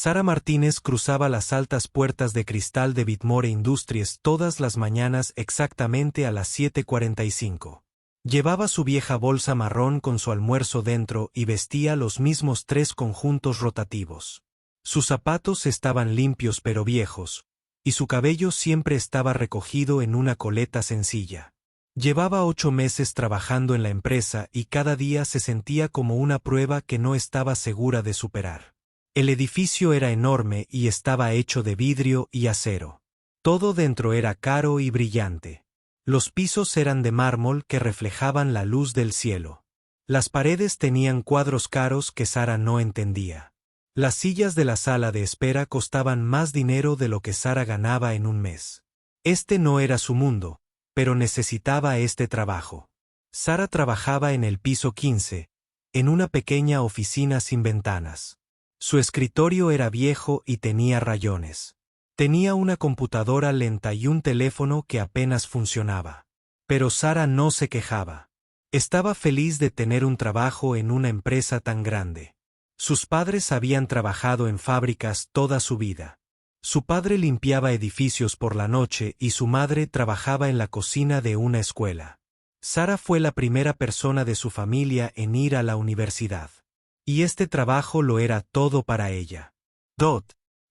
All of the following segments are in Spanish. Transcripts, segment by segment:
Sara Martínez cruzaba las altas puertas de cristal de Whitmore Industries todas las mañanas exactamente a las 7:45. Llevaba su vieja bolsa marrón con su almuerzo dentro y vestía los mismos 3 conjuntos rotativos. Sus zapatos estaban limpios pero viejos, y su cabello siempre estaba recogido en una coleta sencilla. Llevaba 8 meses trabajando en la empresa y cada día se sentía como una prueba que no estaba segura de superar. El edificio era enorme y estaba hecho de vidrio y acero. Todo dentro era caro y brillante. Los pisos eran de mármol que reflejaban la luz del cielo. Las paredes tenían cuadros caros que Sara no entendía. Las sillas de la sala de espera costaban más dinero de lo que Sara ganaba en un mes. Este no era su mundo, pero necesitaba este trabajo. Sara trabajaba en el piso 15, en una pequeña oficina sin ventanas. Su escritorio era viejo y tenía rayones. Tenía una computadora lenta y un teléfono que apenas funcionaba. Pero Sara no se quejaba. Estaba feliz de tener un trabajo en una empresa tan grande. Sus padres habían trabajado en fábricas toda su vida. Su padre limpiaba edificios por la noche y su madre trabajaba en la cocina de una escuela. Sara fue la primera persona de su familia en ir a la universidad. Y este trabajo lo era todo para ella.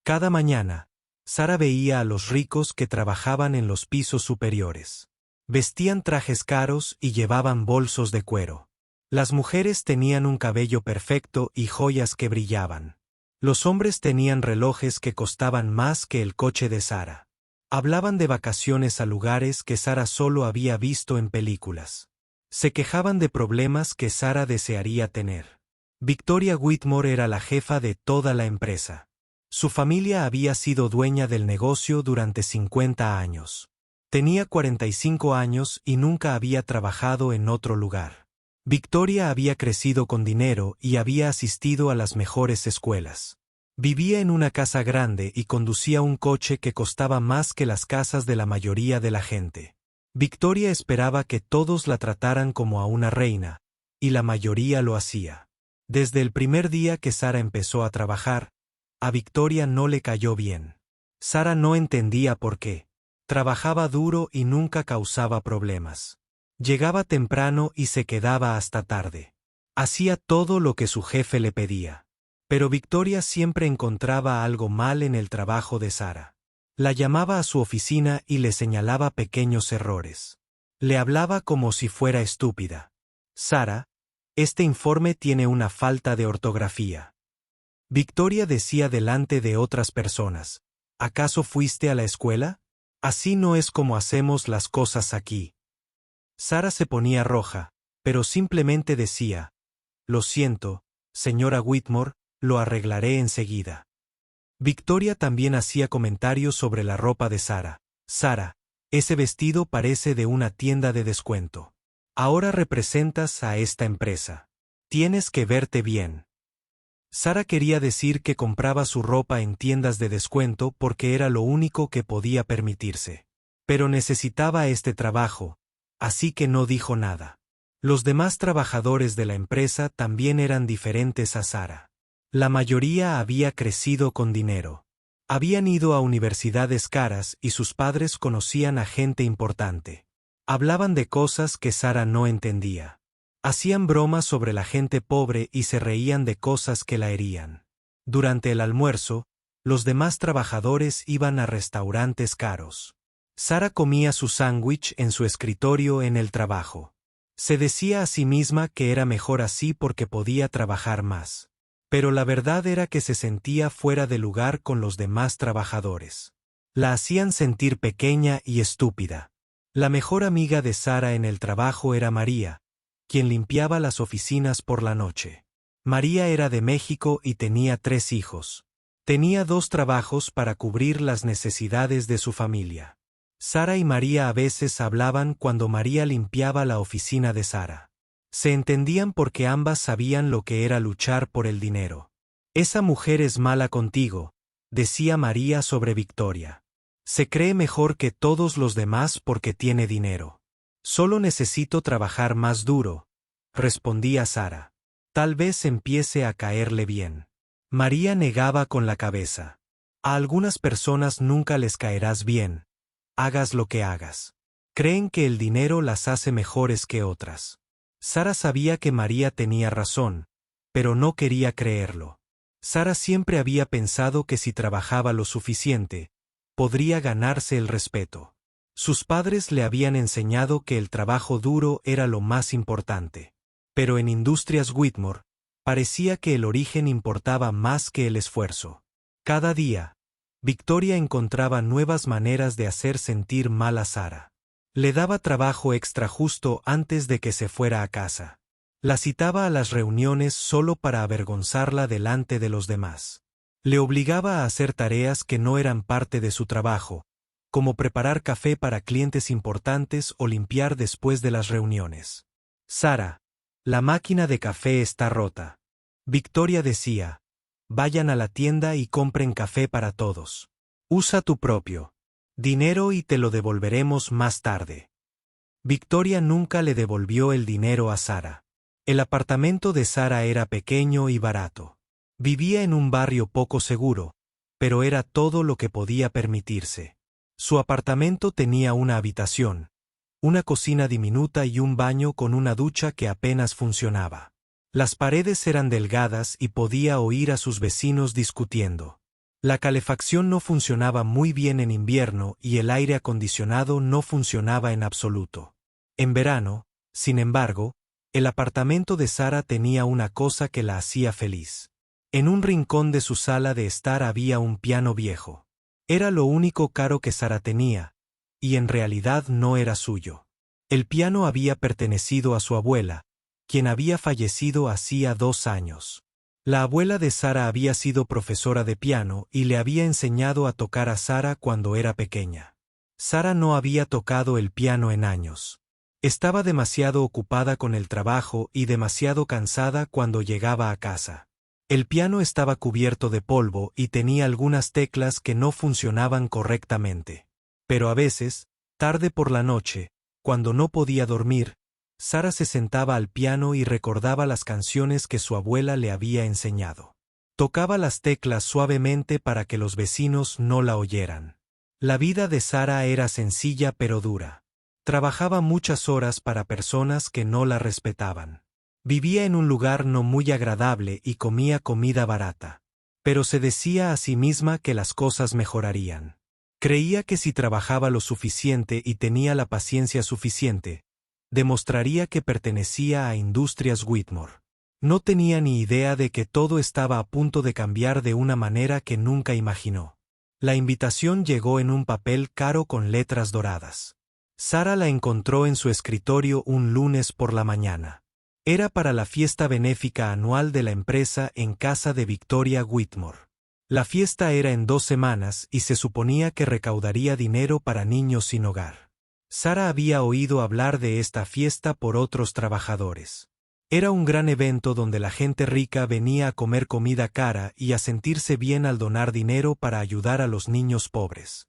Cada mañana, Sara veía a los ricos que trabajaban en los pisos superiores. Vestían trajes caros y llevaban bolsos de cuero. Las mujeres tenían un cabello perfecto y joyas que brillaban. Los hombres tenían relojes que costaban más que el coche de Sara. Hablaban de vacaciones a lugares que Sara solo había visto en películas. Se quejaban de problemas que Sara desearía tener. Victoria Whitmore era la jefa de toda la empresa. Su familia había sido dueña del negocio durante 50 años. Tenía 45 años y nunca había trabajado en otro lugar. Victoria había crecido con dinero y había asistido a las mejores escuelas. Vivía en una casa grande y conducía un coche que costaba más que las casas de la mayoría de la gente. Victoria esperaba que todos la trataran como a una reina, y la mayoría lo hacía. Desde el primer día que Sara empezó a trabajar, a Victoria no le cayó bien. Sara no entendía por qué. Trabajaba duro y nunca causaba problemas. Llegaba temprano y se quedaba hasta tarde. Hacía todo lo que su jefe le pedía. Pero Victoria siempre encontraba algo mal en el trabajo de Sara. La llamaba a su oficina y le señalaba pequeños errores. Le hablaba como si fuera estúpida. Sara, este informe tiene una falta de ortografía. Victoria decía delante de otras personas, ¿acaso fuiste a la escuela? Así no es como hacemos las cosas aquí. Sara se ponía roja, pero simplemente decía, lo siento, señora Whitmore, lo arreglaré enseguida. Victoria también hacía comentarios sobre la ropa de Sara. Sara, ese vestido parece de una tienda de descuento. Ahora representas a esta empresa. Tienes que verte bien. Sara quería decir que compraba su ropa en tiendas de descuento porque era lo único que podía permitirse. Pero necesitaba este trabajo, así que no dijo nada. Los demás trabajadores de la empresa también eran diferentes a Sara. La mayoría había crecido con dinero. Habían ido a universidades caras y sus padres conocían a gente importante. Hablaban de cosas que Sara no entendía. Hacían bromas sobre la gente pobre y se reían de cosas que la herían. Durante el almuerzo, los demás trabajadores iban a restaurantes caros. Sara comía su sándwich en su escritorio en el trabajo. Se decía a sí misma que era mejor así porque podía trabajar más. Pero la verdad era que se sentía fuera de lugar con los demás trabajadores. La hacían sentir pequeña y estúpida. La mejor amiga de Sara en el trabajo era María, quien limpiaba las oficinas por la noche. María era de México y tenía 3 hijos. Tenía 2 trabajos para cubrir las necesidades de su familia. Sara y María a veces hablaban cuando María limpiaba la oficina de Sara. Se entendían porque ambas sabían lo que era luchar por el dinero. Esa mujer es mala contigo, decía María sobre Victoria. Se cree mejor que todos los demás porque tiene dinero. Solo necesito trabajar más duro, respondía Sara. Tal vez empiece a caerle bien. María negaba con la cabeza. A algunas personas nunca les caerás bien, hagas lo que hagas. Creen que el dinero las hace mejores que otras. Sara sabía que María tenía razón, pero no quería creerlo. Sara siempre había pensado que si trabajaba lo suficiente, podría ganarse el respeto. Sus padres le habían enseñado que el trabajo duro era lo más importante. Pero en Industrias Whitmore, parecía que el origen importaba más que el esfuerzo. Cada día, Victoria encontraba nuevas maneras de hacer sentir mal a Sara. Le daba trabajo extra justo antes de que se fuera a casa. La citaba a las reuniones solo para avergonzarla delante de los demás. Le obligaba a hacer tareas que no eran parte de su trabajo, como preparar café para clientes importantes o limpiar después de las reuniones. Sara, la máquina de café está rota. Victoria decía, vayan a la tienda y compren café para todos. Usa tu propio dinero y te lo devolveremos más tarde. Victoria nunca le devolvió el dinero a Sara. El apartamento de Sara era pequeño y barato. Vivía en un barrio poco seguro, pero era todo lo que podía permitirse. Su apartamento tenía una habitación, una cocina diminuta y un baño con una ducha que apenas funcionaba. Las paredes eran delgadas y podía oír a sus vecinos discutiendo. La calefacción no funcionaba muy bien en invierno y el aire acondicionado no funcionaba en absoluto. En verano, sin embargo, el apartamento de Sara tenía una cosa que la hacía feliz. En un rincón de su sala de estar había un piano viejo. Era lo único caro que Sara tenía, y en realidad no era suyo. El piano había pertenecido a su abuela, quien había fallecido hacía 2 años. La abuela de Sara había sido profesora de piano y le había enseñado a tocar a Sara cuando era pequeña. Sara no había tocado el piano en años. Estaba demasiado ocupada con el trabajo y demasiado cansada cuando llegaba a casa. El piano estaba cubierto de polvo y tenía algunas teclas que no funcionaban correctamente. Pero a veces, tarde por la noche, cuando no podía dormir, Sara se sentaba al piano y recordaba las canciones que su abuela le había enseñado. Tocaba las teclas suavemente para que los vecinos no la oyeran. La vida de Sara era sencilla pero dura. Trabajaba muchas horas para personas que no la respetaban. Vivía en un lugar no muy agradable y comía comida barata. Pero se decía a sí misma que las cosas mejorarían. Creía que si trabajaba lo suficiente y tenía la paciencia suficiente, demostraría que pertenecía a Industrias Whitmore. No tenía ni idea de que todo estaba a punto de cambiar de una manera que nunca imaginó. La invitación llegó en un papel caro con letras doradas. Sara la encontró en su escritorio un lunes por la mañana. Era para la fiesta benéfica anual de la empresa en casa de Victoria Whitmore. La fiesta era en 2 semanas y se suponía que recaudaría dinero para niños sin hogar. Sara había oído hablar de esta fiesta por otros trabajadores. Era un gran evento donde la gente rica venía a comer comida cara y a sentirse bien al donar dinero para ayudar a los niños pobres.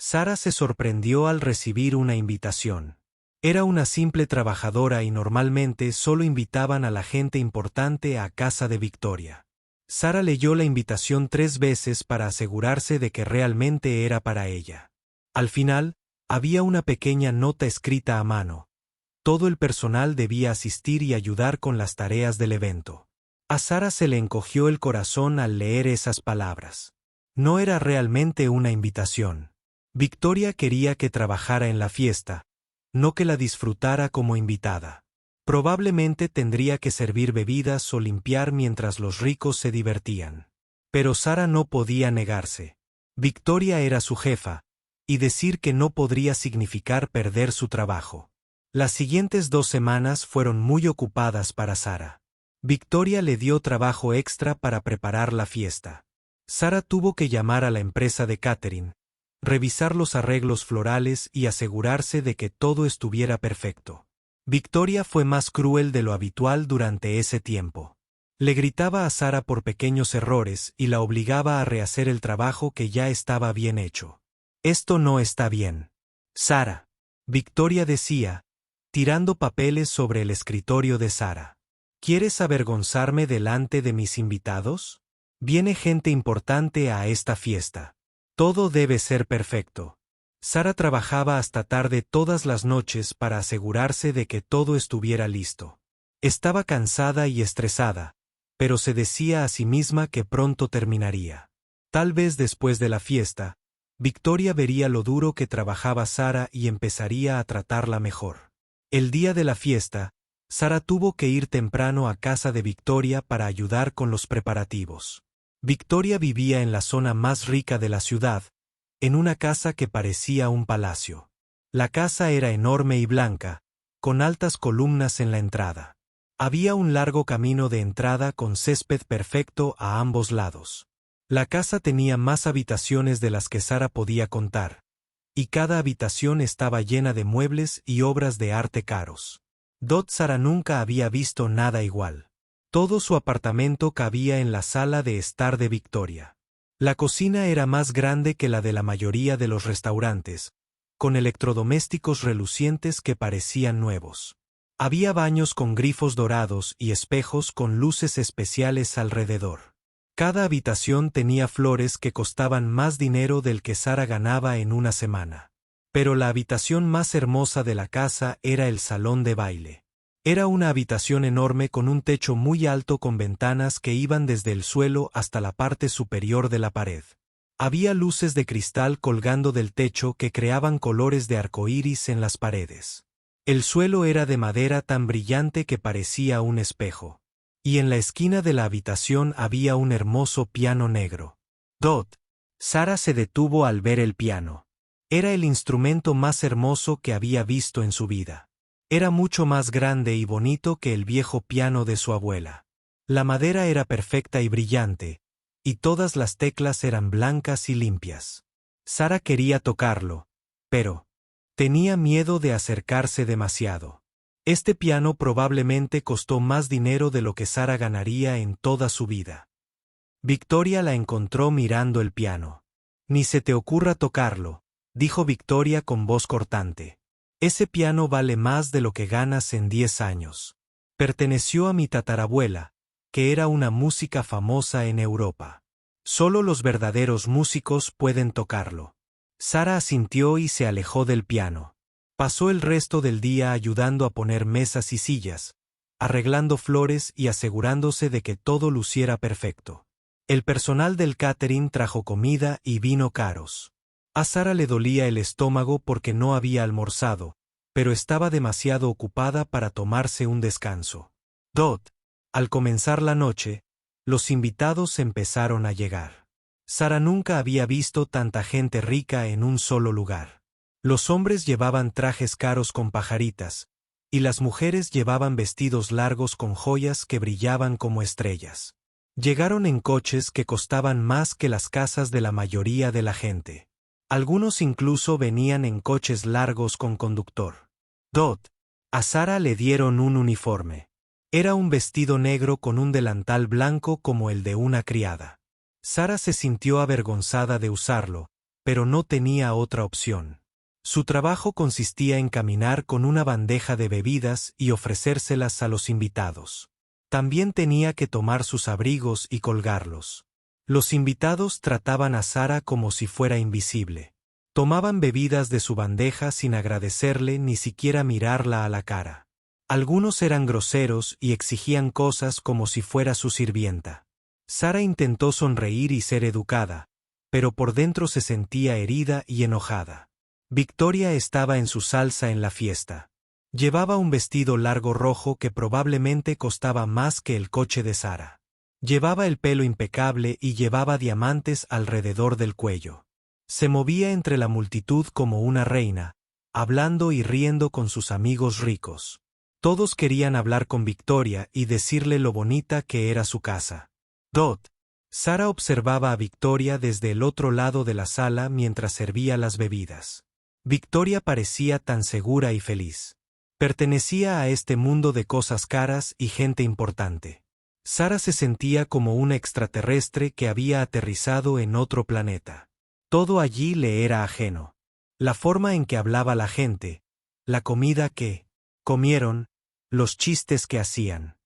Sara se sorprendió al recibir una invitación. Era una simple trabajadora y normalmente solo invitaban a la gente importante a casa de Victoria. Sara leyó la invitación 3 veces para asegurarse de que realmente era para ella. Al final, había una pequeña nota escrita a mano. Todo el personal debía asistir y ayudar con las tareas del evento. A Sara se le encogió el corazón al leer esas palabras. No era realmente una invitación. Victoria quería que trabajara en la fiesta, no que la disfrutara como invitada. Probablemente tendría que servir bebidas o limpiar mientras los ricos se divertían. Pero Sara no podía negarse. Victoria era su jefa, y decir que no podría significar perder su trabajo. Las siguientes 2 semanas fueron muy ocupadas para Sara. Victoria le dio trabajo extra para preparar la fiesta. Sara tuvo que llamar a la empresa de catering, revisar los arreglos florales y asegurarse de que todo estuviera perfecto. Victoria fue más cruel de lo habitual durante ese tiempo. Le gritaba a Sara por pequeños errores y la obligaba a rehacer el trabajo que ya estaba bien hecho. Esto no está bien. Sara. Victoria decía, tirando papeles sobre el escritorio de Sara. ¿Quieres avergonzarme delante de mis invitados? Viene gente importante a esta fiesta. Todo debe ser perfecto. Sara trabajaba hasta tarde todas las noches para asegurarse de que todo estuviera listo. Estaba cansada y estresada, pero se decía a sí misma que pronto terminaría. Tal vez después de la fiesta, Victoria vería lo duro que trabajaba Sara y empezaría a tratarla mejor. El día de la fiesta, Sara tuvo que ir temprano a casa de Victoria para ayudar con los preparativos. Victoria vivía en la zona más rica de la ciudad, en una casa que parecía un palacio. La casa era enorme y blanca, con altas columnas en la entrada. Había un largo camino de entrada con césped perfecto a ambos lados. La casa tenía más habitaciones de las que Sara podía contar, y cada habitación estaba llena de muebles y obras de arte caros. Sara nunca había visto nada igual. Todo su apartamento cabía en la sala de estar de Victoria. La cocina era más grande que la de la mayoría de los restaurantes, con electrodomésticos relucientes que parecían nuevos. Había baños con grifos dorados y espejos con luces especiales alrededor. Cada habitación tenía flores que costaban más dinero del que Sara ganaba en una semana. Pero la habitación más hermosa de la casa era el salón de baile. Era una habitación enorme con un techo muy alto con ventanas que iban desde el suelo hasta la parte superior de la pared. Había luces de cristal colgando del techo que creaban colores de arcoíris en las paredes. El suelo era de madera tan brillante que parecía un espejo. Y en la esquina de la habitación había un hermoso piano negro. Sara se detuvo al ver el piano. Era el instrumento más hermoso que había visto en su vida. Era mucho más grande y bonito que el viejo piano de su abuela. La madera era perfecta y brillante, y todas las teclas eran blancas y limpias. Sara quería tocarlo, pero tenía miedo de acercarse demasiado. Este piano probablemente costó más dinero de lo que Sara ganaría en toda su vida. Victoria la encontró mirando el piano. Ni se te ocurra tocarlo, dijo Victoria con voz cortante. Ese piano vale más de lo que ganas en 10 años. Perteneció a mi tatarabuela, que era una música famosa en Europa. Solo los verdaderos músicos pueden tocarlo. Sara asintió y se alejó del piano. Pasó el resto del día ayudando a poner mesas y sillas, arreglando flores y asegurándose de que todo luciera perfecto. El personal del catering trajo comida y vino caros. A Sara le dolía el estómago porque no había almorzado, pero estaba demasiado ocupada para tomarse un descanso. Al comenzar la noche, los invitados empezaron a llegar. Sara nunca había visto tanta gente rica en un solo lugar. Los hombres llevaban trajes caros con pajaritas, y las mujeres llevaban vestidos largos con joyas que brillaban como estrellas. Llegaron en coches que costaban más que las casas de la mayoría de la gente. Algunos incluso venían en coches largos con conductor. A Sara le dieron un uniforme. Era un vestido negro con un delantal blanco como el de una criada. Sara se sintió avergonzada de usarlo, pero no tenía otra opción. Su trabajo consistía en caminar con una bandeja de bebidas y ofrecérselas a los invitados. También tenía que tomar sus abrigos y colgarlos. Los invitados trataban a Sara como si fuera invisible. Tomaban bebidas de su bandeja sin agradecerle ni siquiera mirarla a la cara. Algunos eran groseros y exigían cosas como si fuera su sirvienta. Sara intentó sonreír y ser educada, pero por dentro se sentía herida y enojada. Victoria estaba en su salsa en la fiesta. Llevaba un vestido largo rojo que probablemente costaba más que el coche de Sara. Llevaba el pelo impecable y llevaba diamantes alrededor del cuello. Se movía entre la multitud como una reina, hablando y riendo con sus amigos ricos. Todos querían hablar con Victoria y decirle lo bonita que era su casa. Sara observaba a Victoria desde el otro lado de la sala mientras servía las bebidas. Victoria parecía tan segura y feliz. Pertenecía a este mundo de cosas caras y gente importante. Sara se sentía como una extraterrestre que había aterrizado en otro planeta. Todo allí le era ajeno. La forma en que hablaba la gente, la comida que comieron, los chistes que hacían.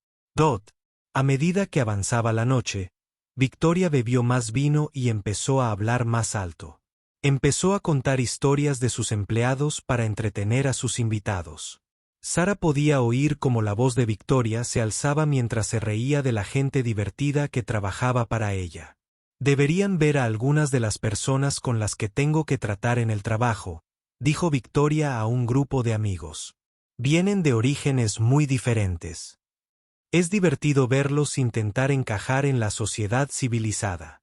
A medida que avanzaba la noche, Victoria bebió más vino y empezó a hablar más alto. Empezó a contar historias de sus empleados para entretener a sus invitados. Sara podía oír cómo la voz de Victoria se alzaba mientras se reía de la gente divertida que trabajaba para ella. Deberían ver a algunas de las personas con las que tengo que tratar en el trabajo, dijo Victoria a un grupo de amigos. Vienen de orígenes muy diferentes. Es divertido verlos intentar encajar en la sociedad civilizada.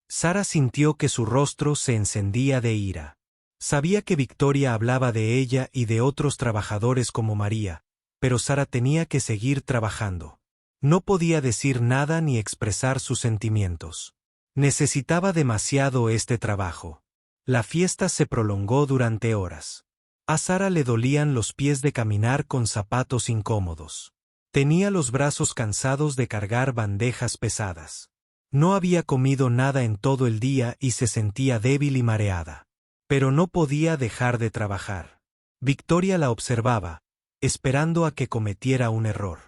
Sara sintió que su rostro se encendía de ira. Sabía que Victoria hablaba de ella y de otros trabajadores como María, pero Sara tenía que seguir trabajando. No podía decir nada ni expresar sus sentimientos. Necesitaba demasiado este trabajo. La fiesta se prolongó durante horas. A Sara le dolían los pies de caminar con zapatos incómodos. Tenía los brazos cansados de cargar bandejas pesadas. No había comido nada en todo el día y se sentía débil y mareada. Pero no podía dejar de trabajar. Victoria la observaba, esperando a que cometiera un error.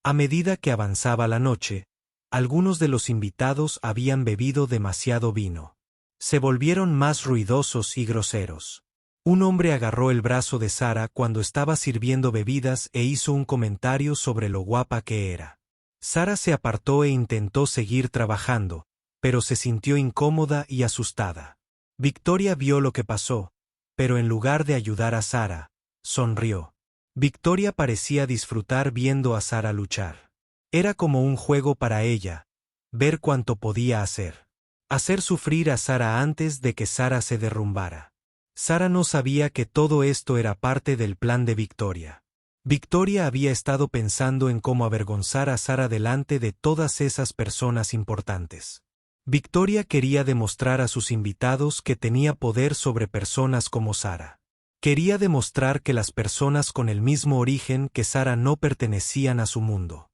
A medida que avanzaba la noche, algunos de los invitados habían bebido demasiado vino. Se volvieron más ruidosos y groseros. Un hombre agarró el brazo de Sara cuando estaba sirviendo bebidas e hizo un comentario sobre lo guapa que era. Sara se apartó e intentó seguir trabajando, pero se sintió incómoda y asustada. Victoria vio lo que pasó, pero en lugar de ayudar a Sara, sonrió. Victoria parecía disfrutar viendo a Sara luchar. Era como un juego para ella, ver cuánto podía hacer. Hacer sufrir a Sara antes de que Sara se derrumbara. Sara no sabía que todo esto era parte del plan de Victoria. Victoria había estado pensando en cómo avergonzar a Sara delante de todas esas personas importantes. Victoria quería demostrar a sus invitados que tenía poder sobre personas como Sara. Quería demostrar que las personas con el mismo origen que Sara no pertenecían a su mundo.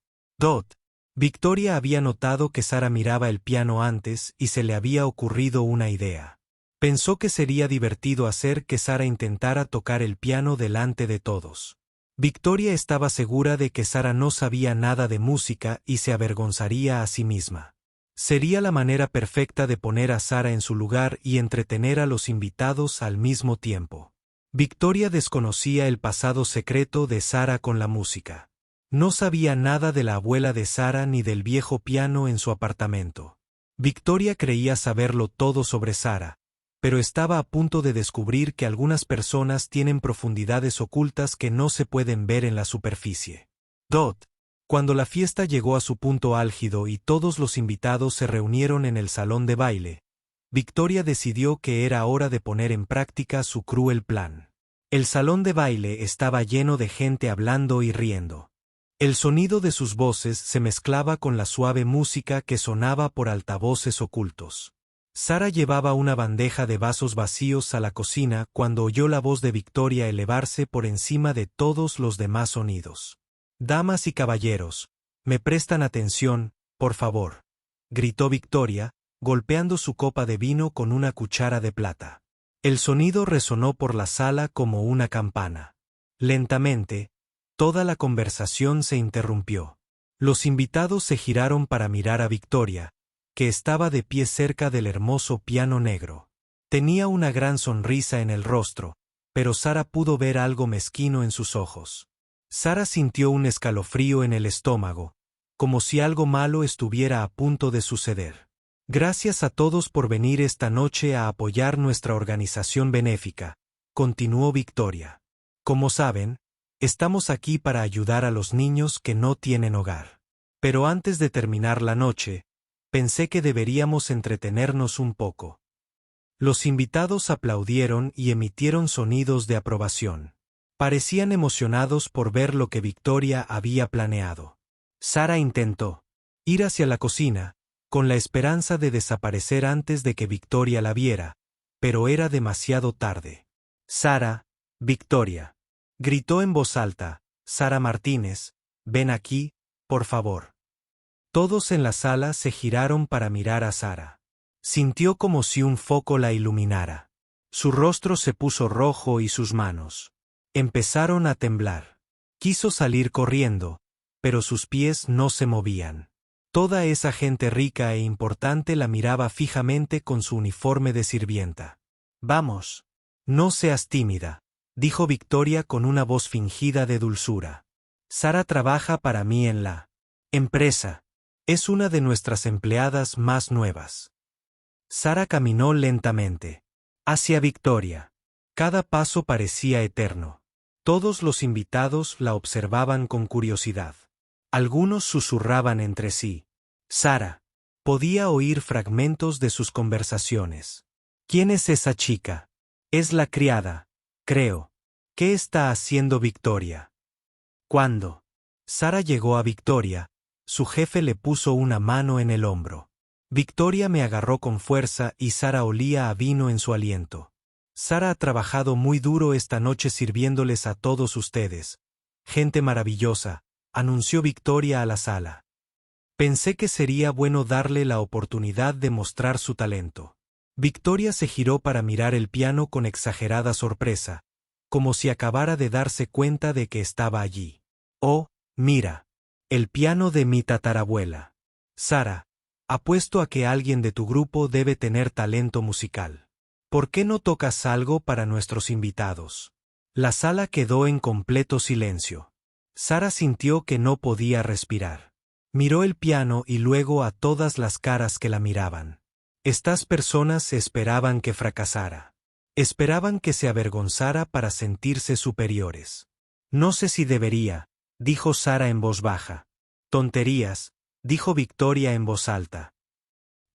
Victoria había notado que Sara miraba el piano antes y se le había ocurrido una idea. Pensó que sería divertido hacer que Sara intentara tocar el piano delante de todos. Victoria estaba segura de que Sara no sabía nada de música y se avergonzaría a sí misma. Sería la manera perfecta de poner a Sara en su lugar y entretener a los invitados al mismo tiempo. Victoria desconocía el pasado secreto de Sara con la música. No sabía nada de la abuela de Sara ni del viejo piano en su apartamento. Victoria creía saberlo todo sobre Sara, pero estaba a punto de descubrir que algunas personas tienen profundidades ocultas que no se pueden ver en la superficie. Cuando la fiesta llegó a su punto álgido y todos los invitados se reunieron en el salón de baile, Victoria decidió que era hora de poner en práctica su cruel plan. El salón de baile estaba lleno de gente hablando y riendo. El sonido de sus voces se mezclaba con la suave música que sonaba por altavoces ocultos. Sara llevaba una bandeja de vasos vacíos a la cocina cuando oyó la voz de Victoria elevarse por encima de todos los demás sonidos. «Damas y caballeros, me prestan atención, por favor», gritó Victoria, golpeando su copa de vino con una cuchara de plata. El sonido resonó por la sala como una campana. Lentamente, toda la conversación se interrumpió. Los invitados se giraron para mirar a Victoria, que estaba de pie cerca del hermoso piano negro. Tenía una gran sonrisa en el rostro, pero Sara pudo ver algo mezquino en sus ojos. Sara sintió un escalofrío en el estómago, como si algo malo estuviera a punto de suceder. «Gracias a todos por venir esta noche a apoyar nuestra organización benéfica», continuó Victoria. «Como saben, estamos aquí para ayudar a los niños que no tienen hogar. Pero antes de terminar la noche, pensé que deberíamos entretenernos un poco». Los invitados aplaudieron y emitieron sonidos de aprobación. Parecían emocionados por ver lo que Victoria había planeado. Sara intentó ir hacia la cocina, con la esperanza de desaparecer antes de que Victoria la viera, pero era demasiado tarde. «Sara, Victoria», gritó en voz alta, «Sara Martínez, ven aquí, por favor». Todos en la sala se giraron para mirar a Sara. Sintió como si un foco la iluminara. Su rostro se puso rojo y sus manos empezaron a temblar. Quiso salir corriendo, pero sus pies no se movían. Toda esa gente rica e importante la miraba fijamente con su uniforme de sirvienta. «Vamos. No seas tímida», dijo Victoria con una voz fingida de dulzura. «Sara trabaja para mí en la empresa. Es una de nuestras empleadas más nuevas». Sara caminó lentamente hacia Victoria. Cada paso parecía eterno. Todos los invitados la observaban con curiosidad. Algunos susurraban entre sí. Sara podía oír fragmentos de sus conversaciones. «¿Quién es esa chica? Es la criada, creo. ¿Qué está haciendo Victoria?» Cuando Sara llegó a Victoria, su jefe le puso una mano en el hombro. Victoria me agarró con fuerza y Sara olía a vino en su aliento. «Sara ha trabajado muy duro esta noche sirviéndoles a todos ustedes. Gente maravillosa», anunció Victoria a la sala. «Pensé que sería bueno darle la oportunidad de mostrar su talento». Victoria se giró para mirar el piano con exagerada sorpresa, como si acabara de darse cuenta de que estaba allí. «Oh, mira. El piano de mi tatarabuela. Sara, apuesto a que alguien de tu grupo debe tener talento musical. ¿Por qué no tocas algo para nuestros invitados?» La sala quedó en completo silencio. Sara sintió que no podía respirar. Miró el piano y luego a todas las caras que la miraban. Estas personas esperaban que fracasara. Esperaban que se avergonzara para sentirse superiores. «No sé si debería», dijo Sara en voz baja. «Tonterías», dijo Victoria en voz alta.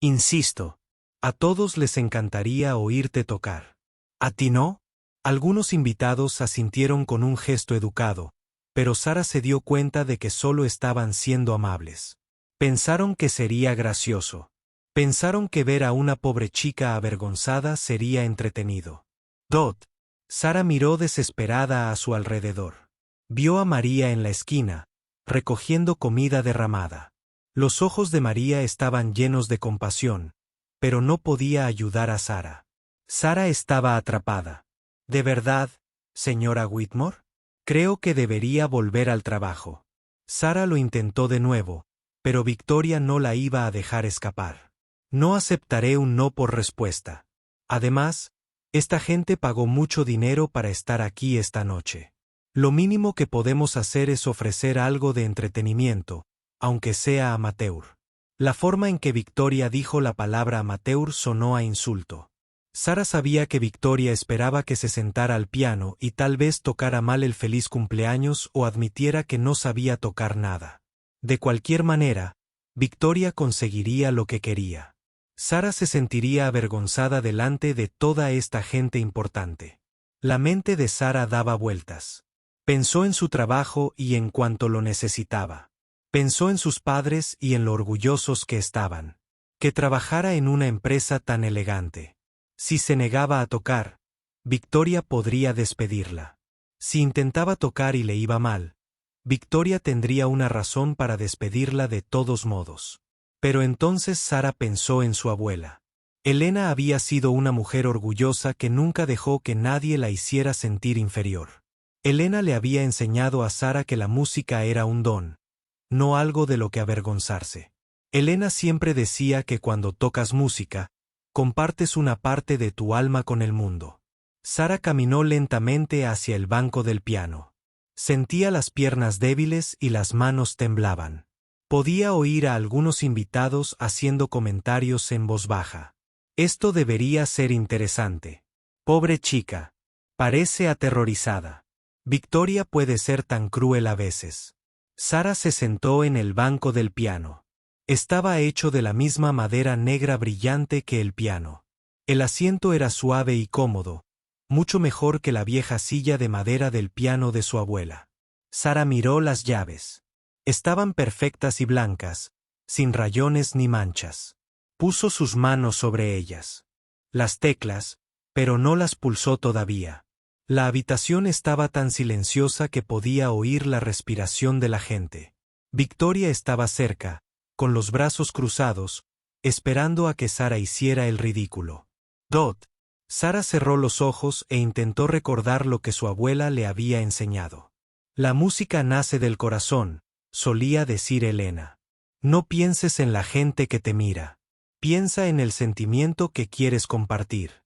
«Insisto, a todos les encantaría oírte tocar. ¿A ti no?» Algunos invitados asintieron con un gesto educado, pero Sara se dio cuenta de que solo estaban siendo amables. Pensaron que sería gracioso. Pensaron que ver a una pobre chica avergonzada sería entretenido. «Dot». Sara miró desesperada a su alrededor. Vio a María en la esquina, recogiendo comida derramada. Los ojos de María estaban llenos de compasión, pero no podía ayudar a Sara. Sara estaba atrapada. «¿De verdad, señora Whitmore? Creo que debería volver al trabajo». Sara lo intentó de nuevo, pero Victoria no la iba a dejar escapar. «No aceptaré un no por respuesta. Además, esta gente pagó mucho dinero para estar aquí esta noche. Lo mínimo que podemos hacer es ofrecer algo de entretenimiento, aunque sea amateur». La forma en que Victoria dijo la palabra amateur sonó a insulto. Sara sabía que Victoria esperaba que se sentara al piano y tal vez tocara mal el feliz cumpleaños o admitiera que no sabía tocar nada. De cualquier manera, Victoria conseguiría lo que quería. Sara se sentiría avergonzada delante de toda esta gente importante. La mente de Sara daba vueltas. Pensó en su trabajo y en cuanto lo necesitaba. Pensó en sus padres y en lo orgullosos que estaban. Que trabajara en una empresa tan elegante. Si se negaba a tocar, Victoria podría despedirla. Si intentaba tocar y le iba mal, Victoria tendría una razón para despedirla de todos modos. Pero entonces Sara pensó en su abuela. Elena había sido una mujer orgullosa que nunca dejó que nadie la hiciera sentir inferior. Elena le había enseñado a Sara que la música era un don, no algo de lo que avergonzarse. Elena siempre decía que cuando tocas música, compartes una parte de tu alma con el mundo. Sara caminó lentamente hacia el banco del piano. Sentía las piernas débiles y las manos temblaban. Podía oír a algunos invitados haciendo comentarios en voz baja. «Esto debería ser interesante. Pobre chica. Parece aterrorizada. Victoria puede ser tan cruel a veces». Sara se sentó en el banco del piano. Estaba hecho de la misma madera negra brillante que el piano. El asiento era suave y cómodo, mucho mejor que la vieja silla de madera del piano de su abuela. Sara miró las llaves. Estaban perfectas y blancas, sin rayones ni manchas. Puso sus manos sobre ellas. Las teclas, pero no las pulsó todavía. La habitación estaba tan silenciosa que podía oír la respiración de la gente. Victoria estaba cerca, con los brazos cruzados, esperando a que Sara hiciera el ridículo. «Dot». Sara cerró los ojos e intentó recordar lo que su abuela le había enseñado. «La música nace del corazón», solía decir Elena. No pienses en la gente que te mira. Piensa en el sentimiento que quieres compartir.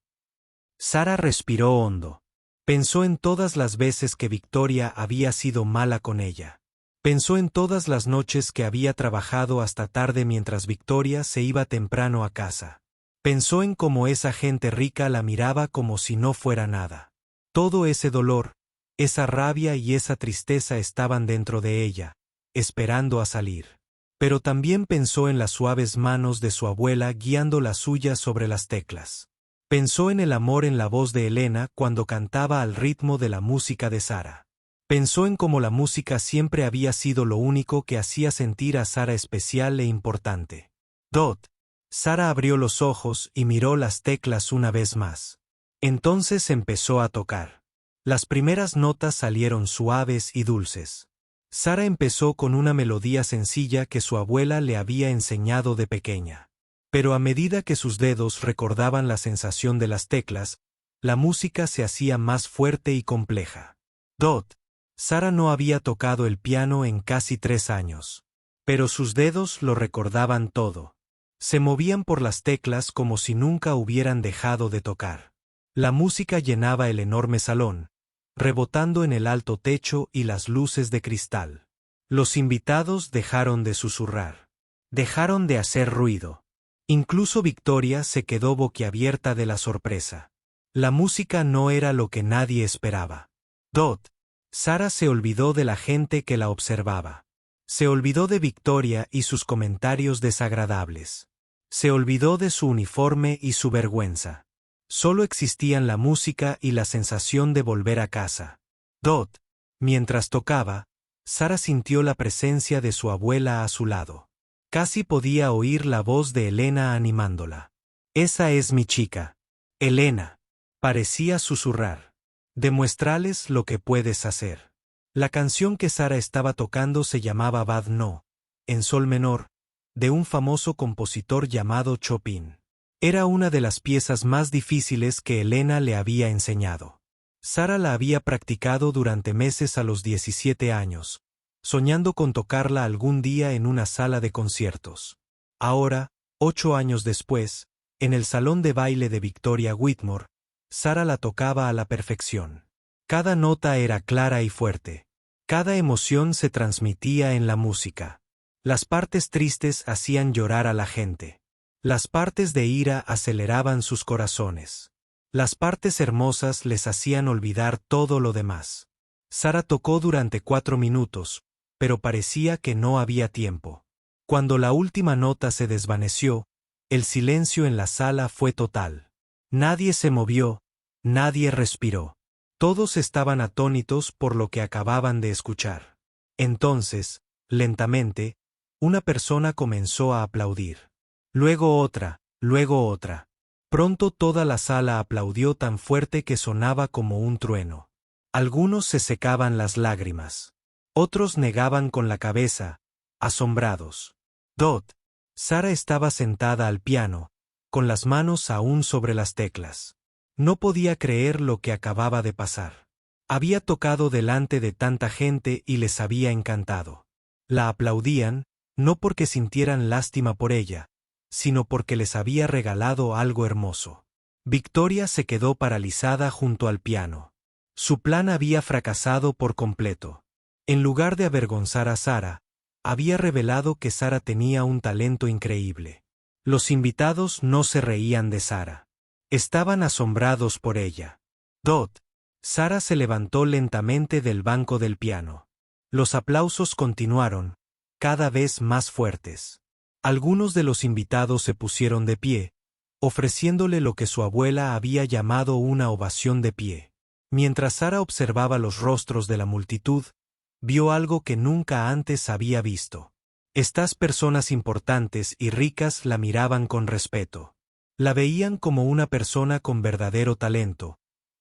Sara respiró hondo. Pensó en todas las veces que Victoria había sido mala con ella. Pensó en todas las noches que había trabajado hasta tarde mientras Victoria se iba temprano a casa. Pensó en cómo esa gente rica la miraba como si no fuera nada. Todo ese dolor, esa rabia y esa tristeza estaban dentro de ella, esperando a salir. Pero también pensó en las suaves manos de su abuela guiando la suya sobre las teclas. Pensó en el amor en la voz de Elena cuando cantaba al ritmo de la música de Sara. Pensó en cómo la música siempre había sido lo único que hacía sentir a Sara especial e importante. Sara abrió los ojos y miró las teclas una vez más. Entonces empezó a tocar. Las primeras notas salieron suaves y dulces. Sara empezó con una melodía sencilla que su abuela le había enseñado de pequeña. Pero a medida que sus dedos recordaban la sensación de las teclas, la música se hacía más fuerte y compleja. Sara no había tocado el piano en casi 3 años. Pero sus dedos lo recordaban todo. Se movían por las teclas como si nunca hubieran dejado de tocar. La música llenaba el enorme salón, rebotando en el alto techo y las luces de cristal. Los invitados dejaron de susurrar. Dejaron de hacer ruido. Incluso Victoria se quedó boquiabierta de la sorpresa. La música no era lo que nadie esperaba. Sara se olvidó de la gente que la observaba. Se olvidó de Victoria y sus comentarios desagradables. Se olvidó de su uniforme y su vergüenza. Solo existían la música y la sensación de volver a casa. Mientras tocaba, Sara sintió la presencia de su abuela a su lado. Casi podía oír la voz de Elena animándola. Esa es mi chica. Elena. Parecía susurrar. Demuéstrales lo que puedes hacer. La canción que Sara estaba tocando se llamaba Bad No, en sol menor, de un famoso compositor llamado Chopin. Era una de las piezas más difíciles que Elena le había enseñado. Sara la había practicado durante meses a los 17 años, soñando con tocarla algún día en una sala de conciertos. Ahora, 8 años después, en el salón de baile de Victoria Whitmore, Sara la tocaba a la perfección. Cada nota era clara y fuerte. Cada emoción se transmitía en la música. Las partes tristes hacían llorar a la gente. Las partes de ira aceleraban sus corazones. Las partes hermosas les hacían olvidar todo lo demás. Sara tocó durante 4 minutos, pero parecía que no había tiempo. Cuando la última nota se desvaneció, el silencio en la sala fue total. Nadie se movió, nadie respiró. Todos estaban atónitos por lo que acababan de escuchar. Entonces, lentamente, una persona comenzó a aplaudir. Luego otra, luego otra. Pronto toda la sala aplaudió tan fuerte que sonaba como un trueno. Algunos se secaban las lágrimas. Otros negaban con la cabeza, asombrados. Sara estaba sentada al piano, con las manos aún sobre las teclas. No podía creer lo que acababa de pasar. Había tocado delante de tanta gente y les había encantado. La aplaudían, no porque sintieran lástima por ella, sino porque les había regalado algo hermoso. Victoria se quedó paralizada junto al piano. Su plan había fracasado por completo. En lugar de avergonzar a Sara, había revelado que Sara tenía un talento increíble. Los invitados no se reían de Sara. Estaban asombrados por ella. Sara se levantó lentamente del banco del piano. Los aplausos continuaron, cada vez más fuertes. Algunos de los invitados se pusieron de pie, ofreciéndole lo que su abuela había llamado una ovación de pie. Mientras Sara observaba los rostros de la multitud, vio algo que nunca antes había visto. Estas personas importantes y ricas la miraban con respeto. La veían como una persona con verdadero talento,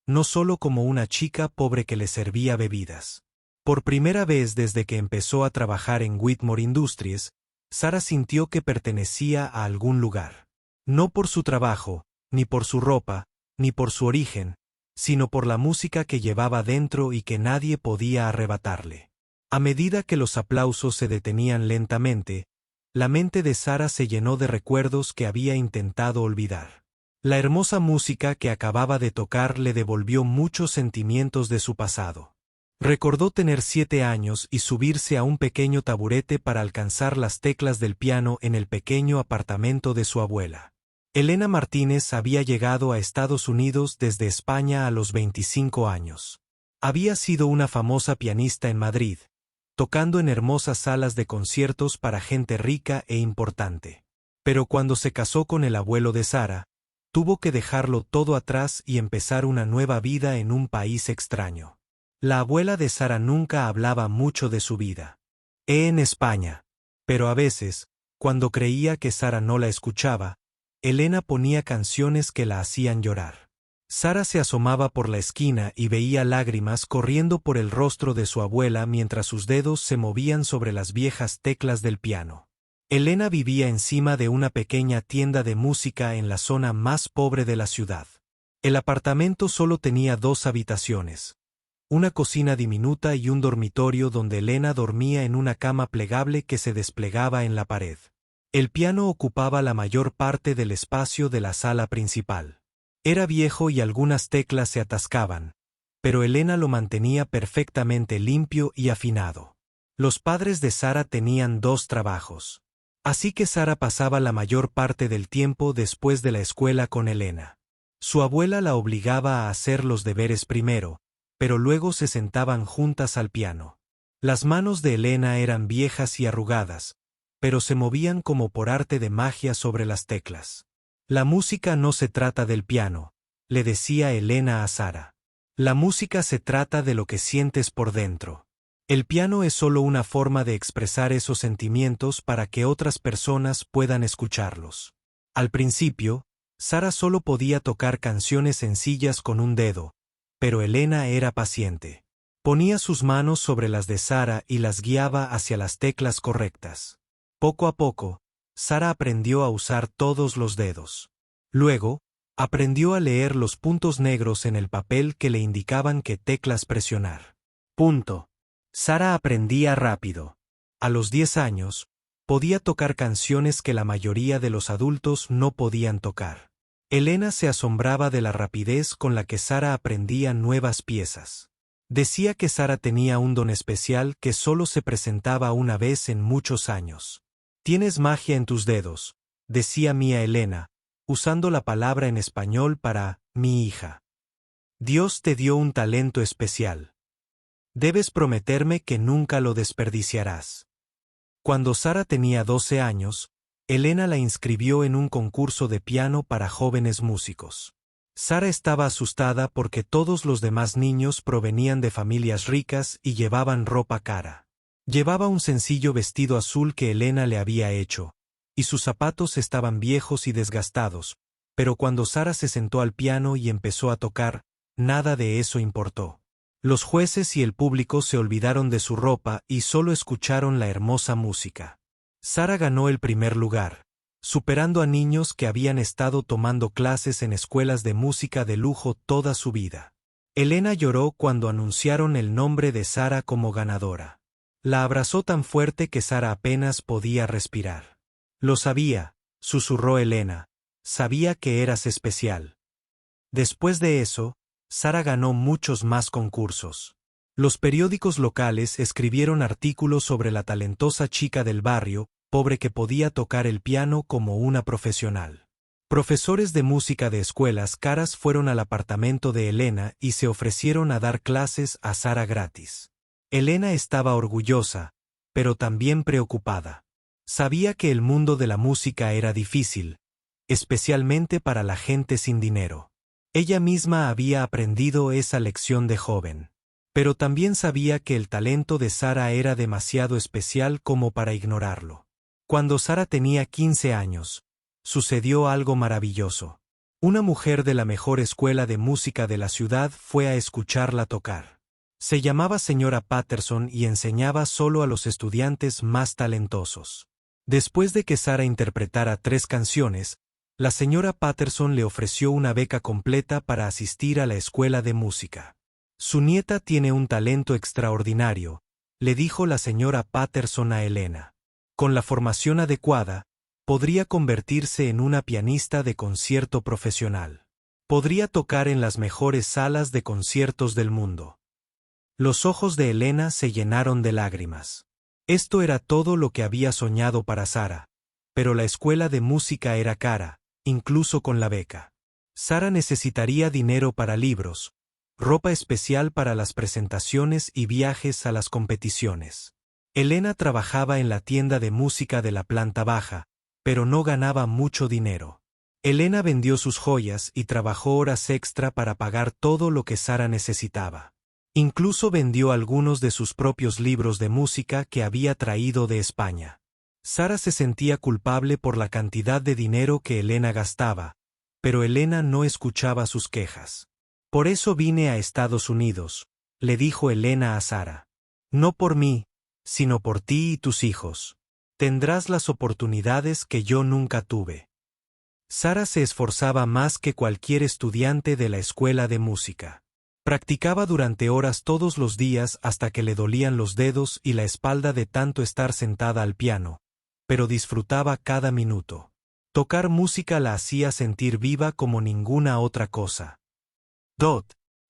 no solo como una chica pobre que le servía bebidas. Por primera vez desde que empezó a trabajar en Whitmore Industries, Sara sintió que pertenecía a algún lugar. No por su trabajo, ni por su ropa, ni por su origen, sino por la música que llevaba dentro y que nadie podía arrebatarle. A medida que los aplausos se detenían lentamente, la mente de Sara se llenó de recuerdos que había intentado olvidar. La hermosa música que acababa de tocar le devolvió muchos sentimientos de su pasado. Recordó tener 7 años y subirse a un pequeño taburete para alcanzar las teclas del piano en el pequeño apartamento de su abuela. Elena Martínez había llegado a Estados Unidos desde España a los 25 años. Había sido una famosa pianista en Madrid, tocando en hermosas salas de conciertos para gente rica e importante. Pero cuando se casó con el abuelo de Sara, tuvo que dejarlo todo atrás y empezar una nueva vida en un país extraño. La abuela de Sara nunca hablaba mucho de su vida en España, pero a veces, cuando creía que Sara no la escuchaba, Elena ponía canciones que la hacían llorar. Sara se asomaba por la esquina y veía lágrimas corriendo por el rostro de su abuela mientras sus dedos se movían sobre las viejas teclas del piano. Elena vivía encima de una pequeña tienda de música en la zona más pobre de la ciudad. El apartamento solo tenía 2 habitaciones, una cocina diminuta y un dormitorio donde Elena dormía en una cama plegable que se desplegaba en la pared. El piano ocupaba la mayor parte del espacio de la sala principal. Era viejo y algunas teclas se atascaban, pero Elena lo mantenía perfectamente limpio y afinado. Los padres de Sara tenían 2 trabajos, así que Sara pasaba la mayor parte del tiempo después de la escuela con Elena. Su abuela la obligaba a hacer los deberes primero, pero luego se sentaban juntas al piano. Las manos de Elena eran viejas y arrugadas, pero se movían como por arte de magia sobre las teclas. La música no se trata del piano, le decía Elena a Sara. La música se trata de lo que sientes por dentro. El piano es solo una forma de expresar esos sentimientos para que otras personas puedan escucharlos. Al principio, Sara solo podía tocar canciones sencillas con un dedo, pero Elena era paciente. Ponía sus manos sobre las de Sara y las guiaba hacia las teclas correctas. Poco a poco, Sara aprendió a usar todos los dedos. Luego, aprendió a leer los puntos negros en el papel que le indicaban qué teclas presionar. Sara aprendía rápido. A los 10 años, podía tocar canciones que la mayoría de los adultos no podían tocar. Elena se asombraba de la rapidez con la que Sara aprendía nuevas piezas. Decía que Sara tenía un don especial que solo se presentaba una vez en muchos años. «Tienes magia en tus dedos», decía Mía Elena, usando la palabra en español para «mi hija». «Dios te dio un talento especial. Debes prometerme que nunca lo desperdiciarás». Cuando Sara tenía 12 años, Elena la inscribió en un concurso de piano para jóvenes músicos. Sara estaba asustada porque todos los demás niños provenían de familias ricas y llevaban ropa cara. Llevaba un sencillo vestido azul que Elena le había hecho, y sus zapatos estaban viejos y desgastados, pero cuando Sara se sentó al piano y empezó a tocar, nada de eso importó. Los jueces y el público se olvidaron de su ropa y solo escucharon la hermosa música. Sara ganó el primer lugar, superando a niños que habían estado tomando clases en escuelas de música de lujo toda su vida. Elena lloró cuando anunciaron el nombre de Sara como ganadora. La abrazó tan fuerte que Sara apenas podía respirar. «Lo sabía», susurró Elena, «sabía que eras especial». Después de eso, Sara ganó muchos más concursos. Los periódicos locales escribieron artículos sobre la talentosa chica del barrio, pobre que podía tocar el piano como una profesional. Profesores de música de escuelas caras fueron al apartamento de Elena y se ofrecieron a dar clases a Sara gratis. Elena estaba orgullosa, pero también preocupada. Sabía que el mundo de la música era difícil, especialmente para la gente sin dinero. Ella misma había aprendido esa lección de joven. Pero también sabía que el talento de Sara era demasiado especial como para ignorarlo. Cuando Sara tenía 15 años, sucedió algo maravilloso. Una mujer de la mejor escuela de música de la ciudad fue a escucharla tocar. Se llamaba señora Patterson y enseñaba solo a los estudiantes más talentosos. Después de que Sara interpretara 3 canciones, la señora Patterson le ofreció una beca completa para asistir a la escuela de música. «Su nieta tiene un talento extraordinario», le dijo la señora Patterson a Elena. Con la formación adecuada, podría convertirse en una pianista de concierto profesional. Podría tocar en las mejores salas de conciertos del mundo. Los ojos de Elena se llenaron de lágrimas. Esto era todo lo que había soñado para Sara, pero la escuela de música era cara, incluso con la beca. Sara necesitaría dinero para libros, ropa especial para las presentaciones y viajes a las competiciones. Elena trabajaba en la tienda de música de la planta baja, pero no ganaba mucho dinero. Elena vendió sus joyas y trabajó horas extra para pagar todo lo que Sara necesitaba. Incluso vendió algunos de sus propios libros de música que había traído de España. Sara se sentía culpable por la cantidad de dinero que Elena gastaba, pero Elena no escuchaba sus quejas. Por eso vine a Estados Unidos, le dijo Elena a Sara. No por mí, sino por ti y tus hijos. Tendrás las oportunidades que yo nunca tuve. Sara se esforzaba más que cualquier estudiante de la escuela de música. Practicaba durante horas todos los días hasta que le dolían los dedos y la espalda de tanto estar sentada al piano, pero disfrutaba cada minuto. Tocar música la hacía sentir viva como ninguna otra cosa.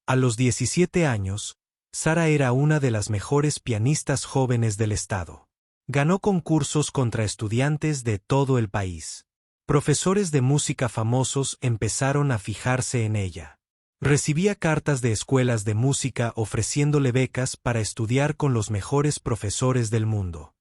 A los 17 años, Sara era una de las mejores pianistas jóvenes del estado. Ganó concursos contra estudiantes de todo el país. Profesores de música famosos empezaron a fijarse en ella. Recibía cartas de escuelas de música ofreciéndole becas para estudiar con los mejores profesores del mundo.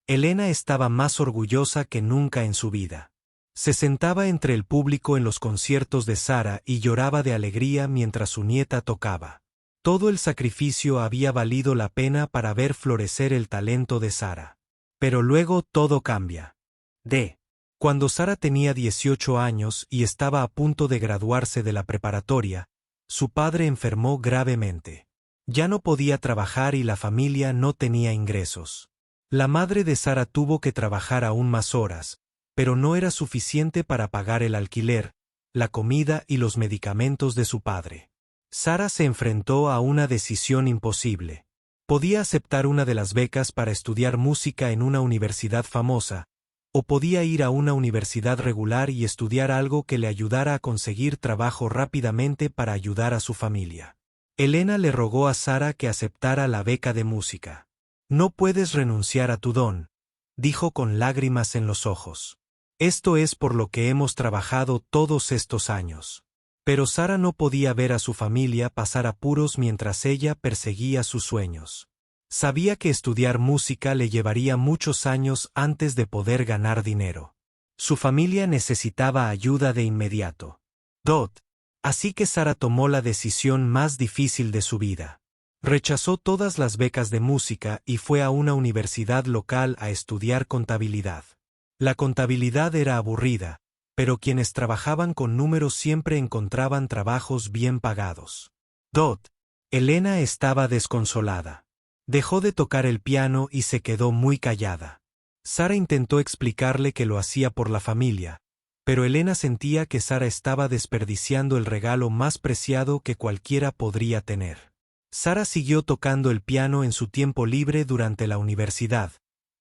Elena estaba más orgullosa que nunca en su vida. Se sentaba entre el público en los conciertos de Sara y lloraba de alegría mientras su nieta tocaba. Todo el sacrificio había valido la pena para ver florecer el talento de Sara. Pero luego todo cambia. Cuando Sara tenía 18 años y estaba a punto de graduarse de la preparatoria, su padre enfermó gravemente. Ya no podía trabajar y la familia no tenía ingresos. La madre de Sara tuvo que trabajar aún más horas, pero no era suficiente para pagar el alquiler, la comida y los medicamentos de su padre. Sara se enfrentó a una decisión imposible. Podía aceptar una de las becas para estudiar música en una universidad famosa, o podía ir a una universidad regular y estudiar algo que le ayudara a conseguir trabajo rápidamente para ayudar a su familia. Elena le rogó a Sara que aceptara la beca de música. No puedes renunciar a tu don, dijo con lágrimas en los ojos. Esto es por lo que hemos trabajado todos estos años. Pero Sara no podía ver a su familia pasar apuros mientras ella perseguía sus sueños. Sabía que estudiar música le llevaría muchos años antes de poder ganar dinero. Su familia necesitaba ayuda de inmediato. Así que Sara tomó la decisión más difícil de su vida. Rechazó todas las becas de música y fue a una universidad local a estudiar contabilidad. La contabilidad era aburrida, pero quienes trabajaban con números siempre encontraban trabajos bien pagados. Elena estaba desconsolada. Dejó de tocar el piano y se quedó muy callada. Sara intentó explicarle que lo hacía por la familia, pero Elena sentía que Sara estaba desperdiciando el regalo más preciado que cualquiera podría tener. Sara siguió tocando el piano en su tiempo libre durante la universidad,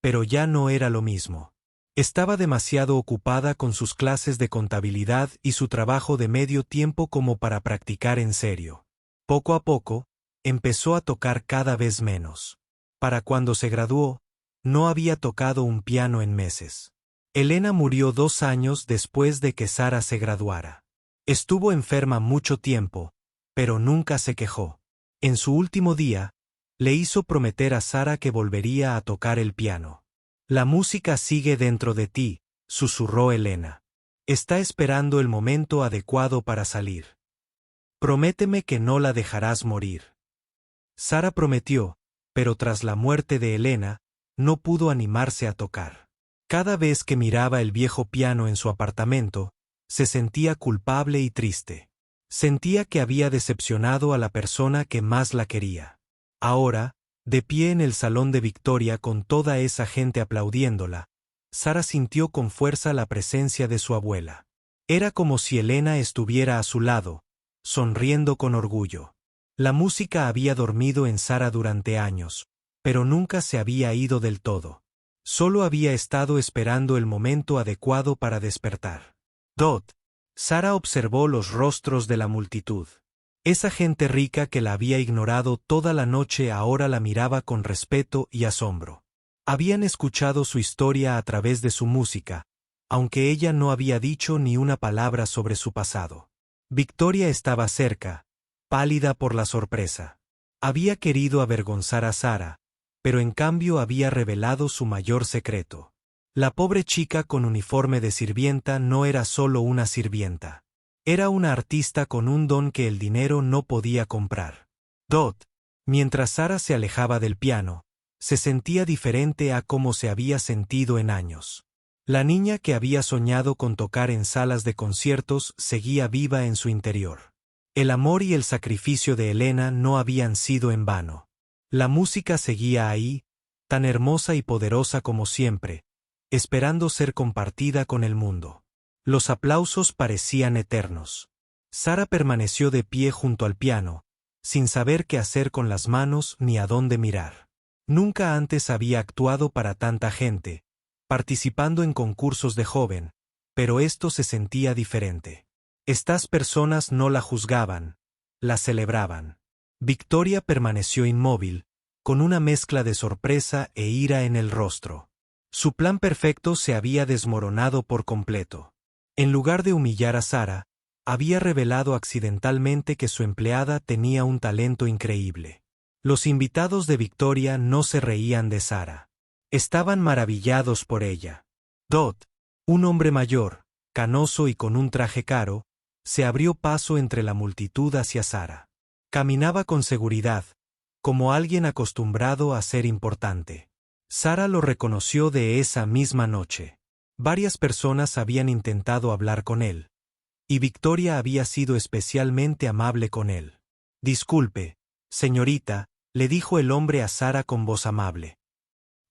pero ya no era lo mismo. Estaba demasiado ocupada con sus clases de contabilidad y su trabajo de medio tiempo como para practicar en serio. Poco a poco, empezó a tocar cada vez menos. Para cuando se graduó, no había tocado un piano en meses. Elena murió 2 años después de que Sara se graduara. Estuvo enferma mucho tiempo, pero nunca se quejó. En su último día, le hizo prometer a Sara que volvería a tocar el piano. La música sigue dentro de ti, susurró Elena. Está esperando el momento adecuado para salir. Prométeme que no la dejarás morir. Sara prometió, pero tras la muerte de Elena, no pudo animarse a tocar. Cada vez que miraba el viejo piano en su apartamento, se sentía culpable y triste. Sentía que había decepcionado a la persona que más la quería. Ahora, de pie en el salón de Victoria con toda esa gente aplaudiéndola, Sara sintió con fuerza la presencia de su abuela. Era como si Elena estuviera a su lado, sonriendo con orgullo. La música había dormido en Sara durante años, pero nunca se había ido del todo. Solo había estado esperando el momento adecuado para despertar. Sara observó los rostros de la multitud. Esa gente rica que la había ignorado toda la noche ahora la miraba con respeto y asombro. Habían escuchado su historia a través de su música, aunque ella no había dicho ni una palabra sobre su pasado. Victoria estaba cerca, pálida por la sorpresa. Había querido avergonzar a Sara, pero en cambio había revelado su mayor secreto. La pobre chica con uniforme de sirvienta no era solo una sirvienta. Era una artista con un don que el dinero no podía comprar. Mientras Sara se alejaba del piano, se sentía diferente a como se había sentido en años. La niña que había soñado con tocar en salas de conciertos seguía viva en su interior. El amor y el sacrificio de Elena no habían sido en vano. La música seguía ahí, tan hermosa y poderosa como siempre, esperando ser compartida con el mundo. Los aplausos parecían eternos. Sara permaneció de pie junto al piano, sin saber qué hacer con las manos ni a dónde mirar. Nunca antes había actuado para tanta gente, participando en concursos de joven, pero esto se sentía diferente. Estas personas no la juzgaban, la celebraban. Victoria permaneció inmóvil, con una mezcla de sorpresa e ira en el rostro. Su plan perfecto se había desmoronado por completo. En lugar de humillar a Sara, había revelado accidentalmente que su empleada tenía un talento increíble. Los invitados de Victoria no se reían de Sara. Estaban maravillados por ella. Un hombre mayor, canoso y con un traje caro, se abrió paso entre la multitud hacia Sara. Caminaba con seguridad, como alguien acostumbrado a ser importante. Sara lo reconoció de esa misma noche. Varias personas habían intentado hablar con él, y Victoria había sido especialmente amable con él. «Disculpe, señorita», le dijo el hombre a Sara con voz amable.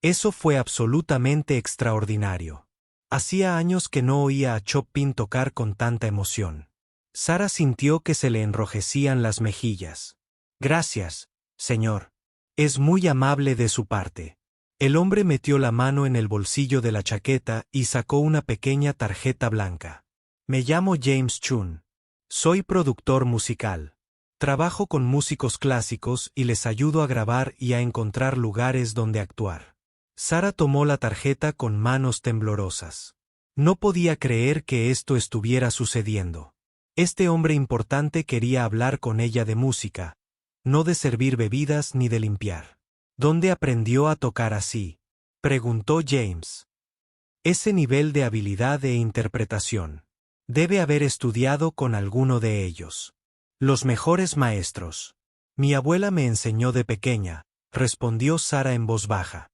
Eso fue absolutamente extraordinario. Hacía años que no oía a Chopin tocar con tanta emoción. Sara sintió que se le enrojecían las mejillas. «Gracias, señor. Es muy amable de su parte». El hombre metió la mano en el bolsillo de la chaqueta y sacó una pequeña tarjeta blanca. «Me llamo James Chun. Soy productor musical. Trabajo con músicos clásicos y les ayudo a grabar y a encontrar lugares donde actuar». Sara tomó la tarjeta con manos temblorosas. No podía creer que esto estuviera sucediendo. Este hombre importante quería hablar con ella de música, no de servir bebidas ni de limpiar. «¿Dónde aprendió a tocar así?», preguntó James. «Ese nivel de habilidad e interpretación. Debe haber estudiado con alguno de ellos. Los mejores maestros. Mi abuela me enseñó de pequeña», respondió Sara en voz baja.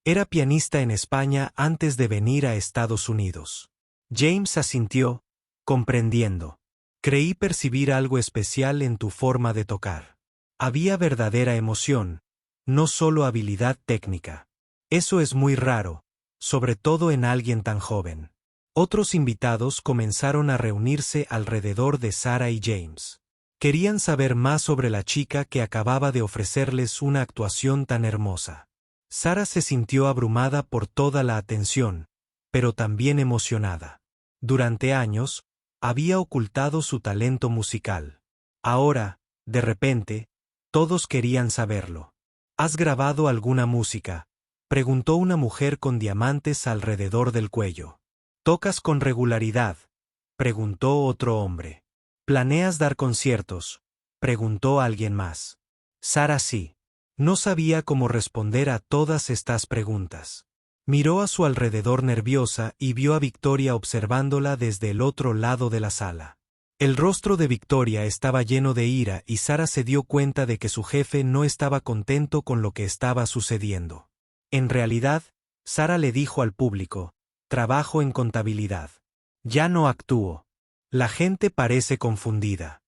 «Era pianista en España antes de venir a Estados Unidos». James asintió, comprendiendo. «Creí percibir algo especial en tu forma de tocar. Había verdadera emoción, no solo habilidad técnica. Eso es muy raro, sobre todo en alguien tan joven». Otros invitados comenzaron a reunirse alrededor de Sara y James. Querían saber más sobre la chica que acababa de ofrecerles una actuación tan hermosa. Sara se sintió abrumada por toda la atención, pero también emocionada. Durante años, había ocultado su talento musical. Ahora, de repente, todos querían saberlo. «¿Has grabado alguna música?», preguntó una mujer con diamantes alrededor del cuello. «¿Tocas con regularidad?», preguntó otro hombre. «¿Planeas dar conciertos?», preguntó alguien más. Sara sí. No sabía cómo responder a todas estas preguntas. Miró a su alrededor nerviosa y vio a Victoria observándola desde el otro lado de la sala. El rostro de Victoria estaba lleno de ira y Sara se dio cuenta de que su jefe no estaba contento con lo que estaba sucediendo. En realidad, Sara le dijo al público: «Trabajo en contabilidad. Ya no actúo». La gente parece confundida.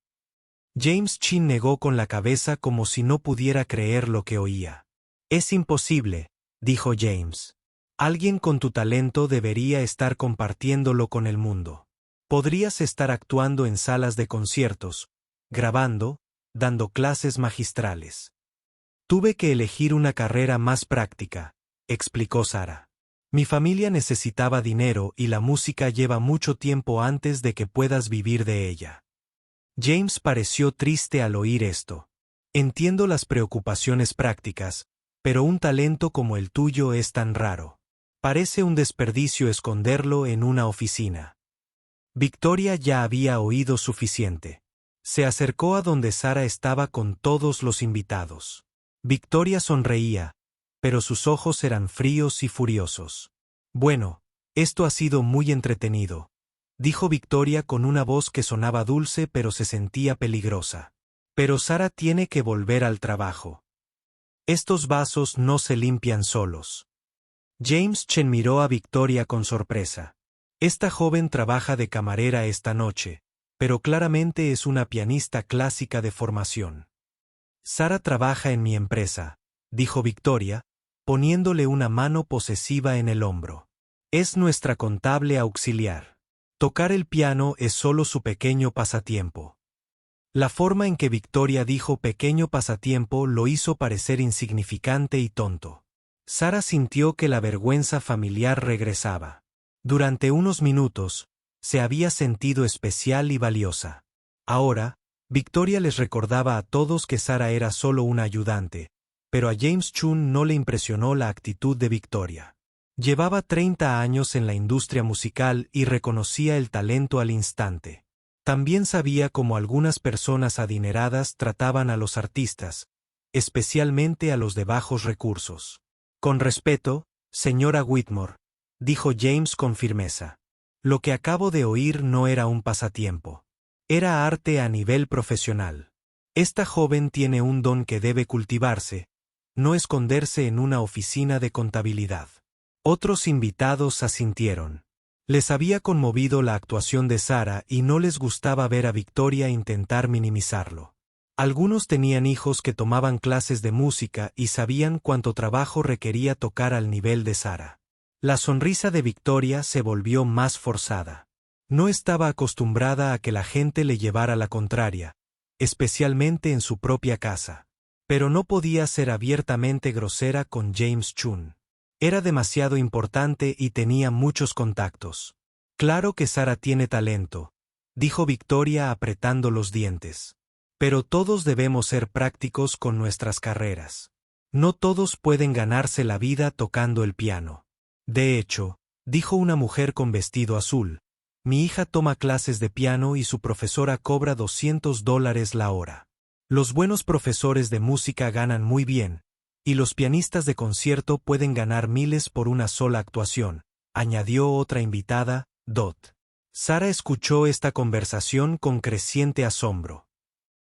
James Chin negó con la cabeza como si no pudiera creer lo que oía. «Es imposible», dijo James. «Alguien con tu talento debería estar compartiéndolo con el mundo. Podrías estar actuando en salas de conciertos, grabando, dando clases magistrales». Tuve que elegir una carrera más práctica, explicó Sara. Mi familia necesitaba dinero y la música lleva mucho tiempo antes de que puedas vivir de ella. James pareció triste al oír esto. Entiendo las preocupaciones prácticas, pero un talento como el tuyo es tan raro. Parece un desperdicio esconderlo en una oficina. Victoria ya había oído suficiente. Se acercó a donde Sara estaba con todos los invitados. Victoria sonreía, pero sus ojos eran fríos y furiosos. Bueno, esto ha sido muy entretenido, dijo Victoria con una voz que sonaba dulce pero se sentía peligrosa. Pero Sara tiene que volver al trabajo. Estos vasos no se limpian solos. James Chen miró a Victoria con sorpresa. Esta joven trabaja de camarera esta noche, pero claramente es una pianista clásica de formación. Sara trabaja en mi empresa, dijo Victoria, poniéndole una mano posesiva en el hombro. Es nuestra contable auxiliar. Tocar el piano es solo su pequeño pasatiempo. La forma en que Victoria dijo pequeño pasatiempo lo hizo parecer insignificante y tonto. Sara sintió que la vergüenza familiar regresaba. Durante unos minutos, se había sentido especial y valiosa. Ahora, Victoria les recordaba a todos que Sara era solo una ayudante, pero a James Chun no le impresionó la actitud de Victoria. Llevaba 30 años en la industria musical y reconocía el talento al instante. También sabía cómo algunas personas adineradas trataban a los artistas, especialmente a los de bajos recursos. Con respeto, señora Whitmore, dijo James con firmeza. Lo que acabo de oír no era un pasatiempo. Era arte a nivel profesional. Esta joven tiene un don que debe cultivarse, no esconderse en una oficina de contabilidad. Otros invitados asintieron. Les había conmovido la actuación de Sara y no les gustaba ver a Victoria intentar minimizarlo. Algunos tenían hijos que tomaban clases de música y sabían cuánto trabajo requería tocar al nivel de Sara. La sonrisa de Victoria se volvió más forzada. No estaba acostumbrada a que la gente le llevara la contraria, especialmente en su propia casa. Pero no podía ser abiertamente grosera con James Chun. Era demasiado importante y tenía muchos contactos. Claro que Sara tiene talento, dijo Victoria apretando los dientes. Pero todos debemos ser prácticos con nuestras carreras. No todos pueden ganarse la vida tocando el piano. De hecho, dijo una mujer con vestido azul, mi hija toma clases de piano y su profesora cobra $200 la hora. Los buenos profesores de música ganan muy bien, y los pianistas de concierto pueden ganar miles por una sola actuación, añadió otra invitada, Dot. Sara escuchó esta conversación con creciente asombro.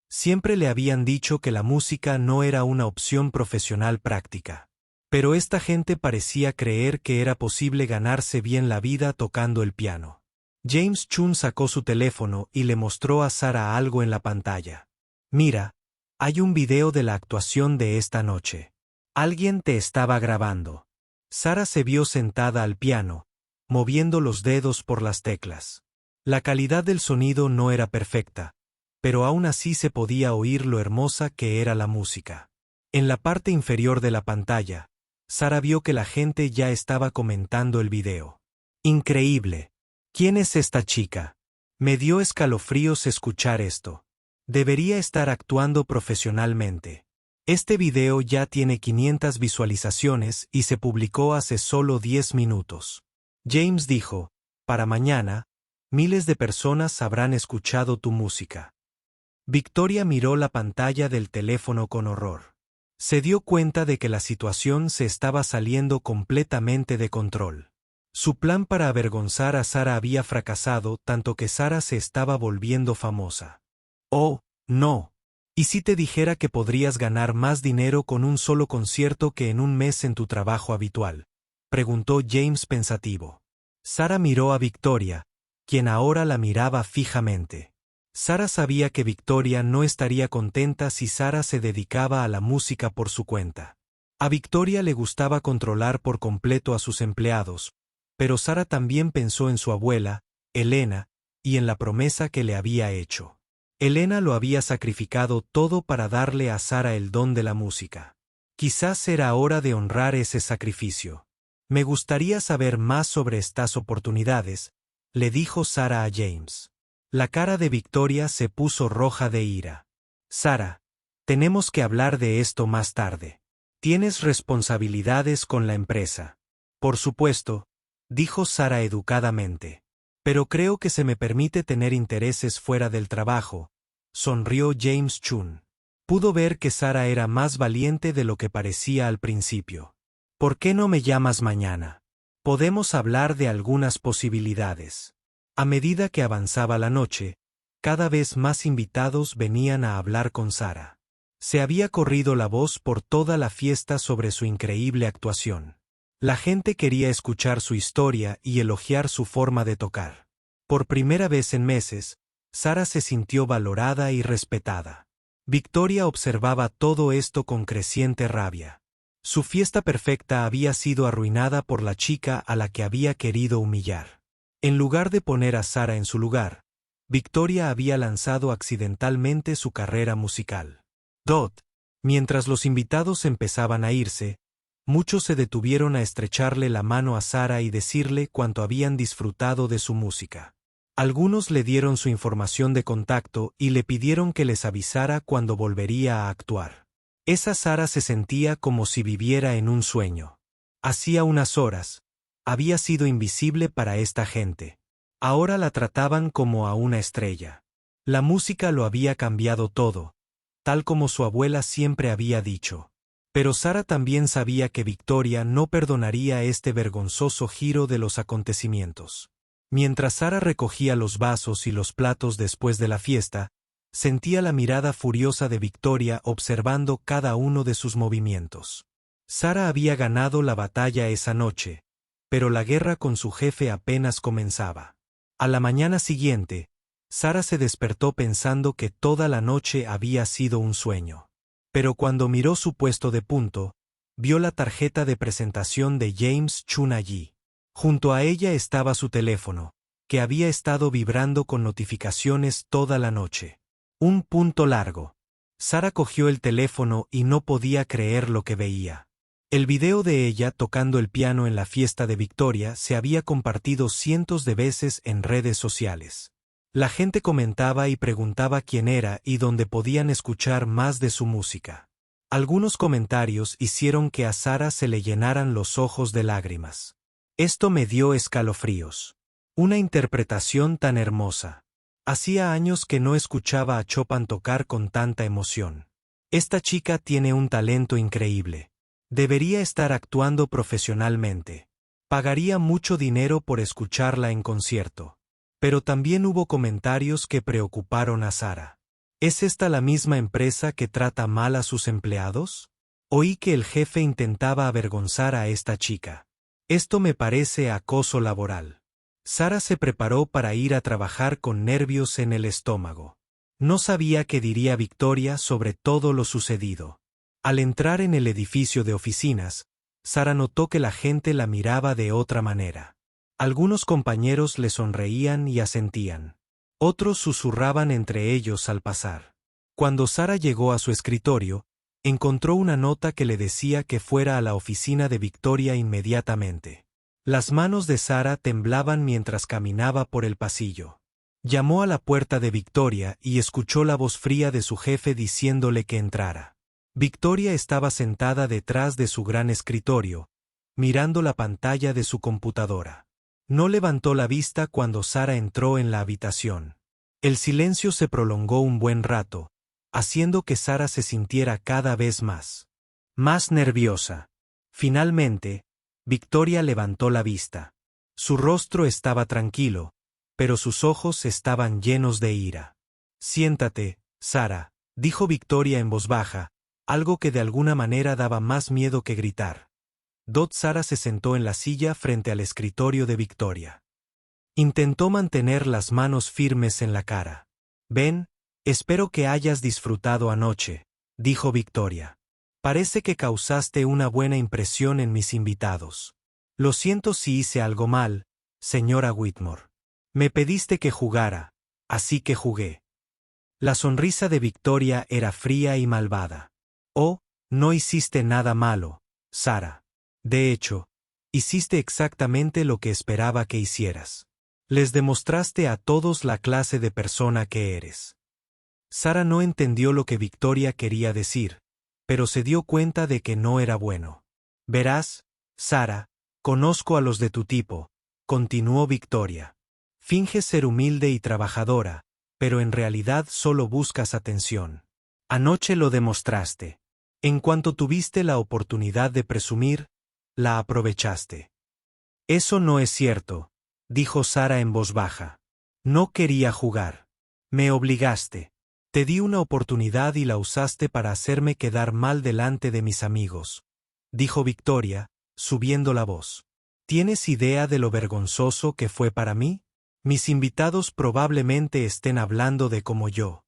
Siempre le habían dicho que la música no era una opción profesional práctica. Pero esta gente parecía creer que era posible ganarse bien la vida tocando el piano. James Chun sacó su teléfono y le mostró a Sara algo en la pantalla. Mira, hay un video de la actuación de esta noche. Alguien te estaba grabando. Sara se vio sentada al piano, moviendo los dedos por las teclas. La calidad del sonido no era perfecta, pero aún así se podía oír lo hermosa que era la música. En la parte inferior de la pantalla, Sara vio que la gente ya estaba comentando el video. Increíble. ¿Quién es esta chica? Me dio escalofríos escuchar esto. Debería estar actuando profesionalmente. Este video ya tiene 500 visualizaciones y se publicó hace solo 10 minutos. James dijo, para mañana, miles de personas habrán escuchado tu música. Victoria miró la pantalla del teléfono con horror. Se dio cuenta de que la situación se estaba saliendo completamente de control. Su plan para avergonzar a Sara había fracasado tanto que Sara se estaba volviendo famosa. Oh, no. ¿Y si te dijera que podrías ganar más dinero con un solo concierto que en un mes en tu trabajo habitual? Preguntó James pensativo. Sara miró a Victoria, quien ahora la miraba fijamente. Sara sabía que Victoria no estaría contenta si Sara se dedicaba a la música por su cuenta. A Victoria le gustaba controlar por completo a sus empleados, pero Sara también pensó en su abuela, Elena, y en la promesa que le había hecho. Elena lo había sacrificado todo para darle a Sara el don de la música. Quizás era hora de honrar ese sacrificio. Me gustaría saber más sobre estas oportunidades, le dijo Sarah a James. La cara de Victoria se puso roja de ira. Sarah, tenemos que hablar de esto más tarde. Tienes responsabilidades con la empresa. Por supuesto, dijo Sarah educadamente. Pero creo que se me permite tener intereses fuera del trabajo, sonrió James Chun. Pudo ver que Sarah era más valiente de lo que parecía al principio. ¿Por qué no me llamas mañana? Podemos hablar de algunas posibilidades. A medida que avanzaba la noche, cada vez más invitados venían a hablar con Sarah. Se había corrido la voz por toda la fiesta sobre su increíble actuación. La gente quería escuchar su historia y elogiar su forma de tocar. Por primera vez en meses, Sarah se sintió valorada y respetada. Victoria observaba todo esto con creciente rabia. Su fiesta perfecta había sido arruinada por la chica a la que había querido humillar. En lugar de poner a Sarah en su lugar, Victoria había lanzado accidentalmente su carrera musical. Mientras los invitados empezaban a irse, muchos se detuvieron a estrecharle la mano a Sarah y decirle cuánto habían disfrutado de su música. Algunos le dieron su información de contacto y le pidieron que les avisara cuando volvería a actuar. Esa Sarah se sentía como si viviera en un sueño. Hacía unas horas, había sido invisible para esta gente. Ahora la trataban como a una estrella. La música lo había cambiado todo, tal como su abuela siempre había dicho. Pero Sarah también sabía que Victoria no perdonaría este vergonzoso giro de los acontecimientos. Mientras Sarah recogía los vasos y los platos después de la fiesta, sentía la mirada furiosa de Victoria observando cada uno de sus movimientos. Sarah había ganado la batalla esa noche, pero la guerra con su jefe apenas comenzaba. A la mañana siguiente, Sarah se despertó pensando que toda la noche había sido un sueño. Pero cuando miró su puesto de punto, vio la tarjeta de presentación de James Chun allí. Junto a ella estaba su teléfono, que había estado vibrando con notificaciones toda la noche. Un punto largo. Sarah cogió el teléfono y no podía creer lo que veía. El video de ella tocando el piano en la fiesta de Victoria se había compartido cientos de veces en redes sociales. La gente comentaba y preguntaba quién era y dónde podían escuchar más de su música. Algunos comentarios hicieron que a Sarah se le llenaran los ojos de lágrimas. Esto me dio escalofríos. Una interpretación tan hermosa. Hacía años que no escuchaba a Chopin tocar con tanta emoción. Esta chica tiene un talento increíble. Debería estar actuando profesionalmente. Pagaría mucho dinero por escucharla en concierto. Pero también hubo comentarios que preocuparon a Sarah. ¿Es esta la misma empresa que trata mal a sus empleados? Oí que el jefe intentaba avergonzar a esta chica. Esto me parece acoso laboral. Sarah se preparó para ir a trabajar con nervios en el estómago. No sabía qué diría Victoria sobre todo lo sucedido. Al entrar en el edificio de oficinas, Sarah notó que la gente la miraba de otra manera. Algunos compañeros le sonreían y asentían. Otros susurraban entre ellos al pasar. Cuando Sarah llegó a su escritorio, encontró una nota que le decía que fuera a la oficina de Victoria inmediatamente. Las manos de Sarah temblaban mientras caminaba por el pasillo. Llamó a la puerta de Victoria y escuchó la voz fría de su jefe diciéndole que entrara. Victoria estaba sentada detrás de su gran escritorio, mirando la pantalla de su computadora. No levantó la vista cuando Sarah entró en la habitación. El silencio se prolongó un buen rato, haciendo que Sarah se sintiera cada vez más nerviosa. Finalmente, Victoria levantó la vista. Su rostro estaba tranquilo, pero sus ojos estaban llenos de ira. Siéntate, Sarah, dijo Victoria en voz baja, algo que de alguna manera daba más miedo que gritar. Sarah se sentó en la silla frente al escritorio de Victoria. Intentó mantener las manos firmes en la cara. Ven, espero que hayas disfrutado anoche, dijo Victoria. Parece que causaste una buena impresión en mis invitados. Lo siento si hice algo mal, señora Whitmore. Me pediste que jugara, así que jugué. La sonrisa de Victoria era fría y malvada. Oh, No hiciste nada malo, Sara. De hecho, hiciste exactamente lo que esperaba que hicieras. Les demostraste a todos la clase de persona que eres. Sara no entendió lo que Victoria quería decir, pero se dio cuenta de que no era bueno. Verás, Sara, conozco a los de tu tipo, continuó Victoria. Finges ser humilde y trabajadora, pero en realidad solo buscas atención. Anoche lo demostraste. En cuanto tuviste la oportunidad de presumir, la aprovechaste. Eso no es cierto, dijo Sara en voz baja. No quería jugar. Me obligaste. Te di una oportunidad y la usaste para hacerme quedar mal delante de mis amigos, dijo Victoria, subiendo la voz. ¿Tienes idea de lo vergonzoso que fue para mí? Mis invitados probablemente estén hablando de como yo.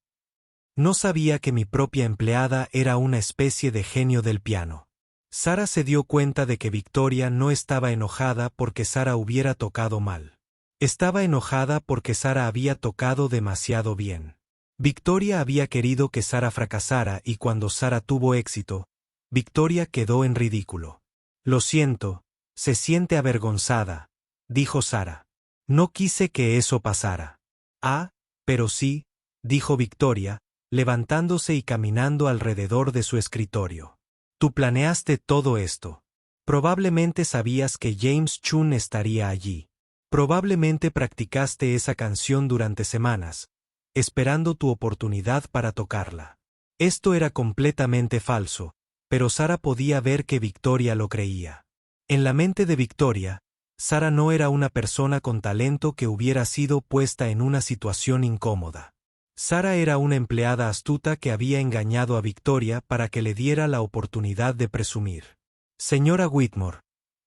No sabía que mi propia empleada era una especie de genio del piano. Sara se dio cuenta de que Victoria no estaba enojada porque Sara hubiera tocado mal. Estaba enojada porque Sara había tocado demasiado bien. Victoria había querido que Sara fracasara y cuando Sara tuvo éxito, Victoria quedó en ridículo. Lo siento, se siente avergonzada, dijo Sara. No quise que eso pasara. Ah, pero sí, dijo Victoria, levantándose y caminando alrededor de su escritorio. Tú planeaste todo esto. Probablemente sabías que James Chun estaría allí. Probablemente practicaste esa canción durante semanas, esperando tu oportunidad para tocarla. Esto era completamente falso, pero Sara podía ver que Victoria lo creía. En la mente de Victoria, Sara no era una persona con talento que hubiera sido puesta en una situación incómoda. Sara era una empleada astuta que había engañado a Victoria para que le diera la oportunidad de presumir. Señora Whitmore,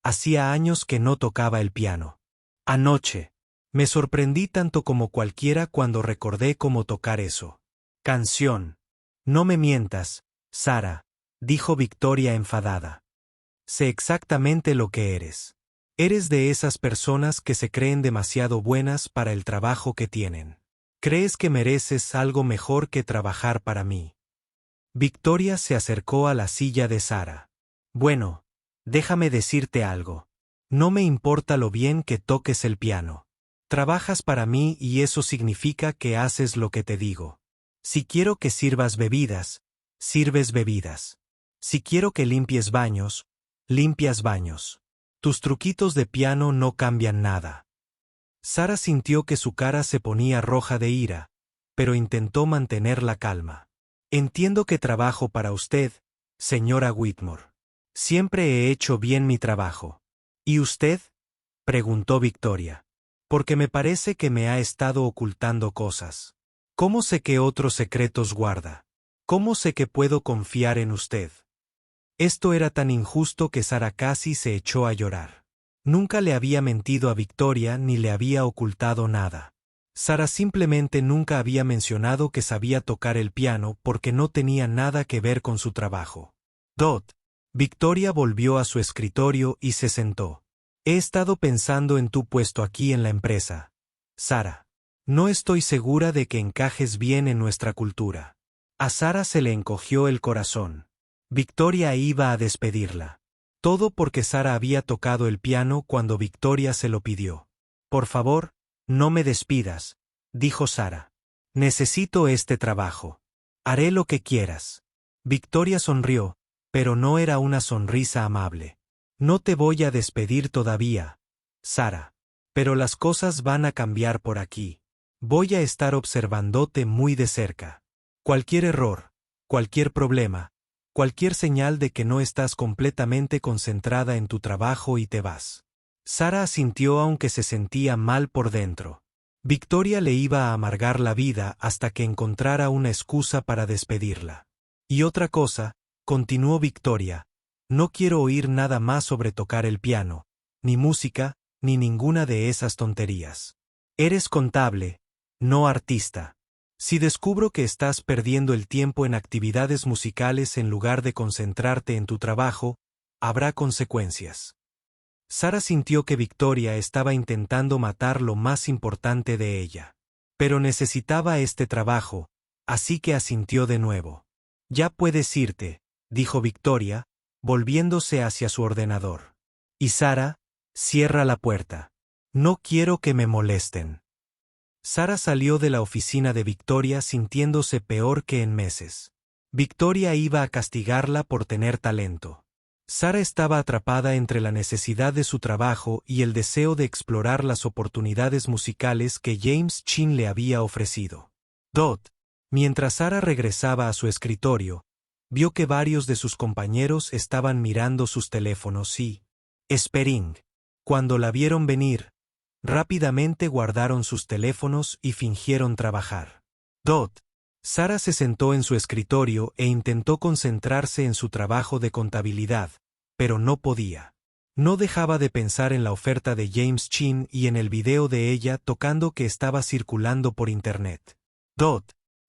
hacía años que no tocaba el piano. Anoche, me sorprendí tanto como cualquiera cuando recordé cómo tocar eso. Canción. No me mientas, Sara, dijo Victoria enfadada. Sé exactamente lo que eres. Eres de esas personas que se creen demasiado buenas para el trabajo que tienen. ¿Crees que mereces algo mejor que trabajar para mí? Victoria se acercó a la silla de Sara. Bueno, déjame decirte algo. No me importa lo bien que toques el piano. Trabajas para mí y eso significa que haces lo que te digo. Si quiero que sirvas bebidas, sirves bebidas. Si quiero que limpies baños, limpias baños. Tus truquitos de piano no cambian nada. Sara sintió que su cara se ponía roja de ira, pero intentó mantener la calma. Entiendo que trabajo para usted, señora Whitmore. Siempre he hecho bien mi trabajo. ¿Y usted? Preguntó Victoria. Porque me parece que me ha estado ocultando cosas. ¿Cómo sé qué otros secretos guarda? ¿Cómo sé que puedo confiar en usted? Esto era tan injusto que Sara casi se echó a llorar. Nunca le había mentido a Victoria ni le había ocultado nada. Sara simplemente nunca había mencionado que sabía tocar el piano porque no tenía nada que ver con su trabajo. Victoria volvió a su escritorio y se sentó. He estado pensando en tu puesto aquí en la empresa, Sara. No estoy segura de que encajes bien en nuestra cultura. A Sara se le encogió el corazón. Victoria iba a despedirla. Todo porque Sara había tocado el piano cuando Victoria se lo pidió. Por favor, no me despidas, dijo Sara. Necesito este trabajo. Haré lo que quieras. Victoria sonrió, pero no era una sonrisa amable. No te voy a despedir todavía, Sara. Pero las cosas van a cambiar por aquí. Voy a estar observándote muy de cerca. Cualquier error, cualquier problema, cualquier señal de que no estás completamente concentrada en tu trabajo y te vas. Sara asintió aunque se sentía mal por dentro. Victoria le iba a amargar la vida hasta que encontrara una excusa para despedirla. Y otra cosa, continuó Victoria, no quiero oír nada más sobre tocar el piano, ni música, ni ninguna de esas tonterías. Eres contable, no artista. Si descubro que estás perdiendo el tiempo en actividades musicales en lugar de concentrarte en tu trabajo, habrá consecuencias. Sara sintió que Victoria estaba intentando matar lo más importante de ella. Pero necesitaba este trabajo, así que asintió de nuevo. Ya puedes irte, dijo Victoria, volviéndose hacia su ordenador. Y Sara, cierra la puerta. No quiero que me molesten. Sara salió de la oficina de Victoria sintiéndose peor que en meses. Victoria iba a castigarla por tener talento. Sara estaba atrapada entre la necesidad de su trabajo y el deseo de explorar las oportunidades musicales que James Chin le había ofrecido. Mientras Sara regresaba a su escritorio, vio que varios de sus compañeros estaban mirando sus teléfonos y, Spering, cuando la vieron venir, rápidamente guardaron sus teléfonos y fingieron trabajar. Sara se sentó en su escritorio e intentó concentrarse en su trabajo de contabilidad, pero no podía. No dejaba de pensar en la oferta de James Chin y en el video de ella tocando que estaba circulando por internet.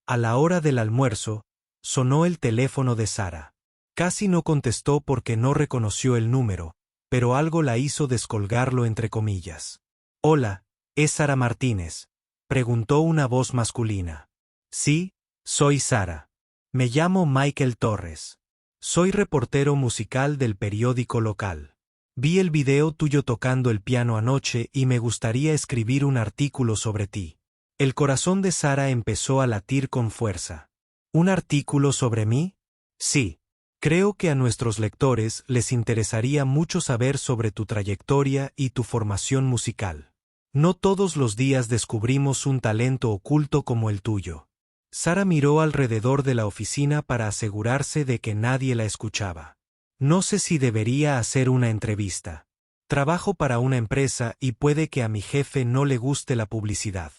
A la hora del almuerzo, sonó el teléfono de Sara. Casi no contestó porque no reconoció el número, pero algo la hizo descolgarlo entre comillas. «Hola, ¿es Sara Martínez?», preguntó una voz masculina. «Sí, soy Sara. Me llamo Michael Torres. Soy reportero musical del periódico local. Vi el video tuyo tocando el piano anoche y me gustaría escribir un artículo sobre ti». El corazón de Sara empezó a latir con fuerza. ¿Un artículo sobre mí? Sí. Creo que a nuestros lectores les interesaría mucho saber sobre tu trayectoria y tu formación musical. No todos los días descubrimos un talento oculto como el tuyo. Sara miró alrededor de la oficina para asegurarse de que nadie la escuchaba. No sé si debería hacer una entrevista. Trabajo para una empresa y puede que a mi jefe no le guste la publicidad.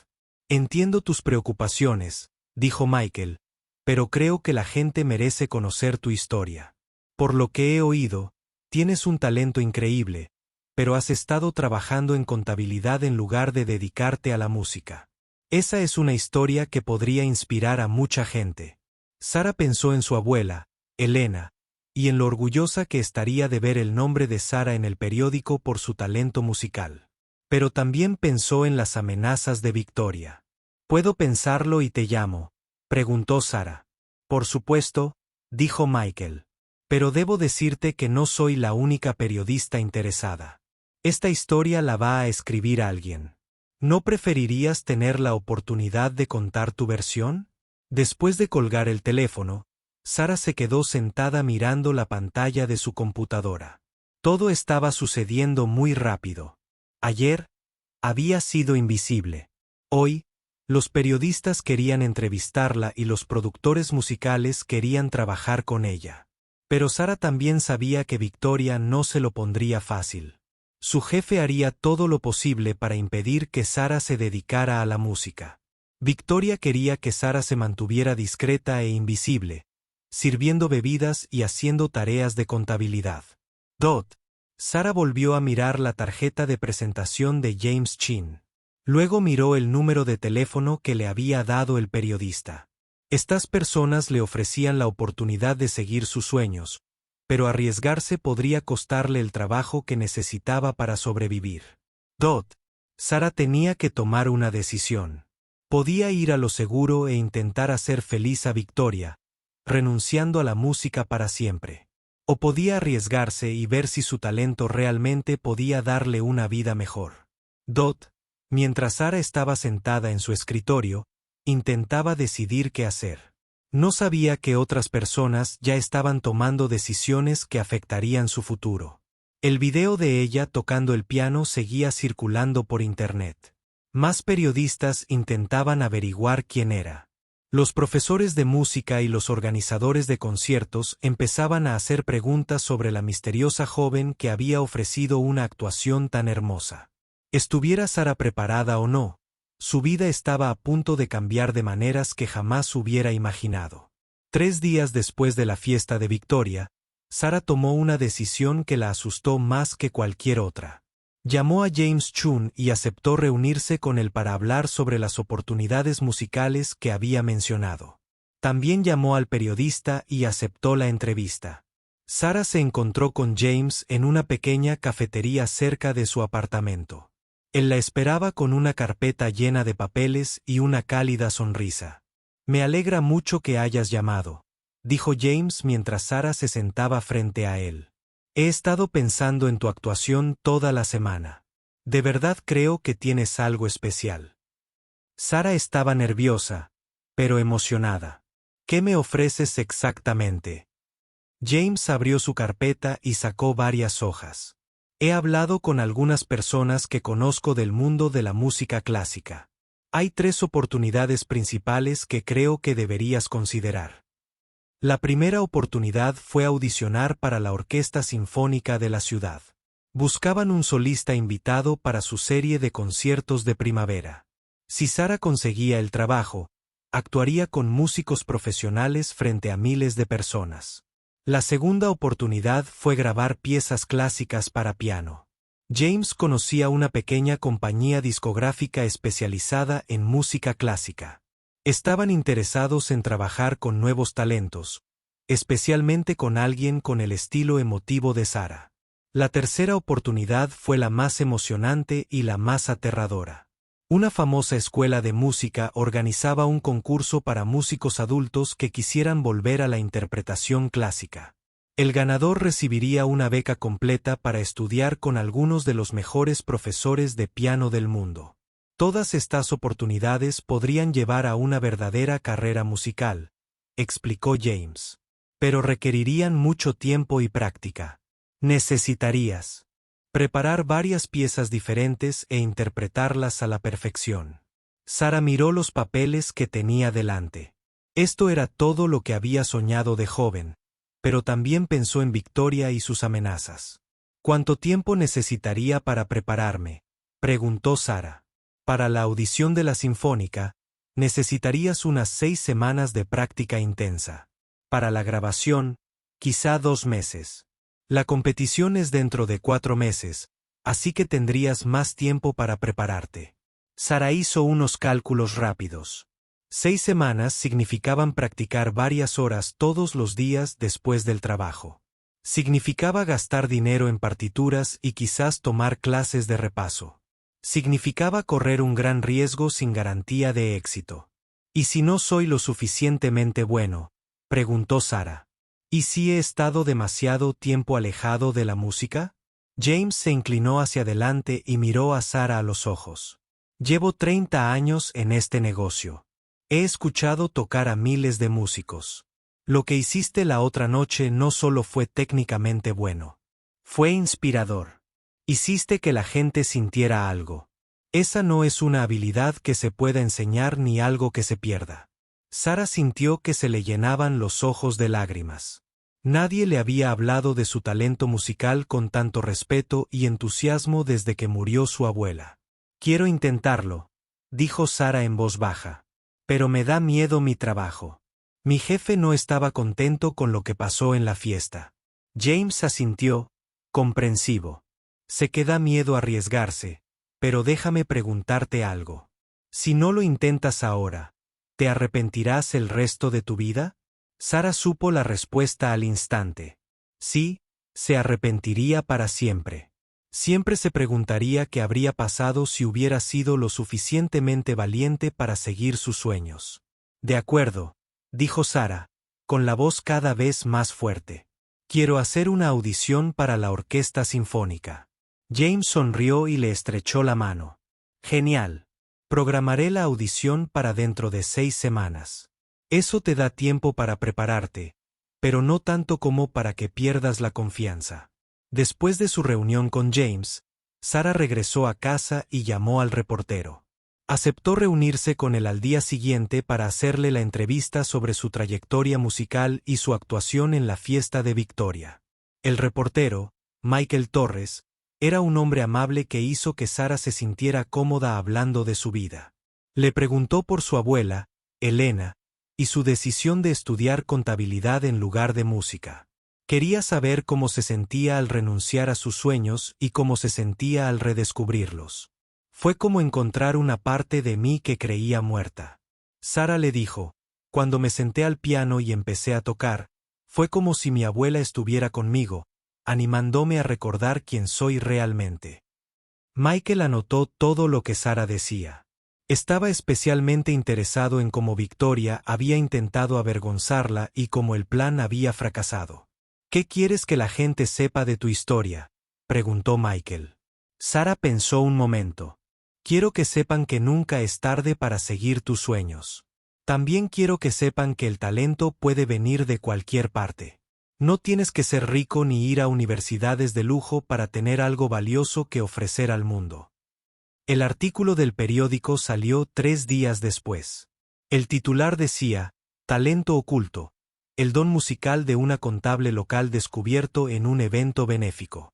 Entiendo tus preocupaciones, dijo Michael, pero creo que la gente merece conocer tu historia. Por lo que he oído, tienes un talento increíble, pero has estado trabajando en contabilidad en lugar de dedicarte a la música. Esa es una historia que podría inspirar a mucha gente. Sara pensó en su abuela, Elena, y en lo orgullosa que estaría de ver el nombre de Sara en el periódico por su talento musical. Pero también pensó en las amenazas de Victoria. «¿Puedo pensarlo y te llamo?», preguntó Sara. «Por supuesto», dijo Michael. «Pero debo decirte que no soy la única periodista interesada. Esta historia la va a escribir alguien. ¿No preferirías tener la oportunidad de contar tu versión?». Después de colgar el teléfono, Sara se quedó sentada mirando la pantalla de su computadora. Todo estaba sucediendo muy rápido. Ayer, había sido invisible. Hoy, los periodistas querían entrevistarla y los productores musicales querían trabajar con ella. Pero Sara también sabía que Victoria no se lo pondría fácil. Su jefe haría todo lo posible para impedir que Sara se dedicara a la música. Victoria quería que Sara se mantuviera discreta e invisible, sirviendo bebidas y haciendo tareas de contabilidad. Sara volvió a mirar la tarjeta de presentación de James Chin. Luego miró el número de teléfono que le había dado el periodista. Estas personas le ofrecían la oportunidad de seguir sus sueños, pero arriesgarse podría costarle el trabajo que necesitaba para sobrevivir. Sara tenía que tomar una decisión. Podía ir a lo seguro e intentar hacer feliz a Victoria, renunciando a la música para siempre. O podía arriesgarse y ver si su talento realmente podía darle una vida mejor. Mientras Sara estaba sentada en su escritorio, intentaba decidir qué hacer. No sabía que otras personas ya estaban tomando decisiones que afectarían su futuro. El video de ella tocando el piano seguía circulando por internet. Más periodistas intentaban averiguar quién era. Los profesores de música y los organizadores de conciertos empezaban a hacer preguntas sobre la misteriosa joven que había ofrecido una actuación tan hermosa. Estuviera Sara preparada o no, su vida estaba a punto de cambiar de maneras que jamás hubiera imaginado. 3 días después de la fiesta de Victoria, Sara tomó una decisión que la asustó más que cualquier otra. Llamó a James Chun y aceptó reunirse con él para hablar sobre las oportunidades musicales que había mencionado. También llamó al periodista y aceptó la entrevista. Sara se encontró con James en una pequeña cafetería cerca de su apartamento. Él la esperaba con una carpeta llena de papeles y una cálida sonrisa. «Me alegra mucho que hayas llamado», dijo James mientras Sara se sentaba frente a él. He estado pensando en tu actuación toda la semana. De verdad creo que tienes algo especial. Sara estaba nerviosa, pero emocionada. ¿Qué me ofreces exactamente? James abrió su carpeta y sacó varias hojas. He hablado con algunas personas que conozco del mundo de la música clásica. Hay 3 oportunidades principales que creo que deberías considerar. La primera oportunidad fue audicionar para la Orquesta Sinfónica de la ciudad. Buscaban un solista invitado para su serie de conciertos de primavera. Si Sara conseguía el trabajo, actuaría con músicos profesionales frente a miles de personas. La segunda oportunidad fue grabar piezas clásicas para piano. James conocía una pequeña compañía discográfica especializada en música clásica. Estaban interesados en trabajar con nuevos talentos, especialmente con alguien con el estilo emotivo de Sara. La tercera oportunidad fue la más emocionante y la más aterradora. Una famosa escuela de música organizaba un concurso para músicos adultos que quisieran volver a la interpretación clásica. El ganador recibiría una beca completa para estudiar con algunos de los mejores profesores de piano del mundo. Todas estas oportunidades podrían llevar a una verdadera carrera musical, explicó James. Pero requerirían mucho tiempo y práctica. Necesitarías preparar varias piezas diferentes e interpretarlas a la perfección. Sara miró los papeles que tenía delante. Esto era todo lo que había soñado de joven, pero también pensó en Victoria y sus amenazas. ¿Cuánto tiempo necesitaría para prepararme?, preguntó Sara. Para la audición de la Sinfónica, necesitarías unas 6 semanas de práctica intensa. Para la grabación, quizá 2 meses. La competición es dentro de 4 meses, así que tendrías más tiempo para prepararte. Sara hizo unos cálculos rápidos. 6 semanas significaban practicar varias horas todos los días después del trabajo. Significaba gastar dinero en partituras y quizás tomar clases de repaso. Significaba correr un gran riesgo sin garantía de éxito. ¿Y si no soy lo suficientemente bueno?, preguntó Sara. ¿Y si he estado demasiado tiempo alejado de la música? James se inclinó hacia adelante y miró a Sara a los ojos. Llevo 30 años en este negocio. He escuchado tocar a miles de músicos. Lo que hiciste la otra noche no solo fue técnicamente bueno. Fue inspirador. Hiciste que la gente sintiera algo. Esa no es una habilidad que se pueda enseñar ni algo que se pierda. Sara sintió que se le llenaban los ojos de lágrimas. Nadie le había hablado de su talento musical con tanto respeto y entusiasmo desde que murió su abuela. Quiero intentarlo, dijo Sara en voz baja. Pero me da miedo mi trabajo. Mi jefe no estaba contento con lo que pasó en la fiesta. James asintió, comprensivo. Sé que da miedo arriesgarse, pero déjame preguntarte algo. Si no lo intentas ahora, ¿te arrepentirás el resto de tu vida? Sara supo la respuesta al instante. Sí, se arrepentiría para siempre. Siempre se preguntaría qué habría pasado si hubiera sido lo suficientemente valiente para seguir sus sueños. De acuerdo, dijo Sara, con la voz cada vez más fuerte. Quiero hacer una audición para la Orquesta Sinfónica. James sonrió y le estrechó la mano. Genial. Programaré la audición para dentro de 6 semanas. Eso te da tiempo para prepararte, pero no tanto como para que pierdas la confianza. Después de su reunión con James, Sara regresó a casa y llamó al reportero. Aceptó reunirse con él al día siguiente para hacerle la entrevista sobre su trayectoria musical y su actuación en la fiesta de Victoria. El reportero, Michael Torres, era un hombre amable que hizo que Sara se sintiera cómoda hablando de su vida. Le preguntó por su abuela, Elena, y su decisión de estudiar contabilidad en lugar de música. Quería saber cómo se sentía al renunciar a sus sueños y cómo se sentía al redescubrirlos. Fue como encontrar una parte de mí que creía muerta. Sara le dijo, cuando me senté al piano y empecé a tocar, fue como si mi abuela estuviera conmigo, animándome a recordar quién soy realmente. Michael anotó todo lo que Sara decía. Estaba especialmente interesado en cómo Victoria había intentado avergonzarla y cómo el plan había fracasado. ¿Qué quieres que la gente sepa de tu historia?, preguntó Michael. Sara pensó un momento. Quiero que sepan que nunca es tarde para seguir tus sueños. También quiero que sepan que el talento puede venir de cualquier parte. No tienes que ser rico ni ir a universidades de lujo para tener algo valioso que ofrecer al mundo. El artículo del periódico salió 3 días después. El titular decía, Talento oculto, el don musical de una contable local descubierto en un evento benéfico.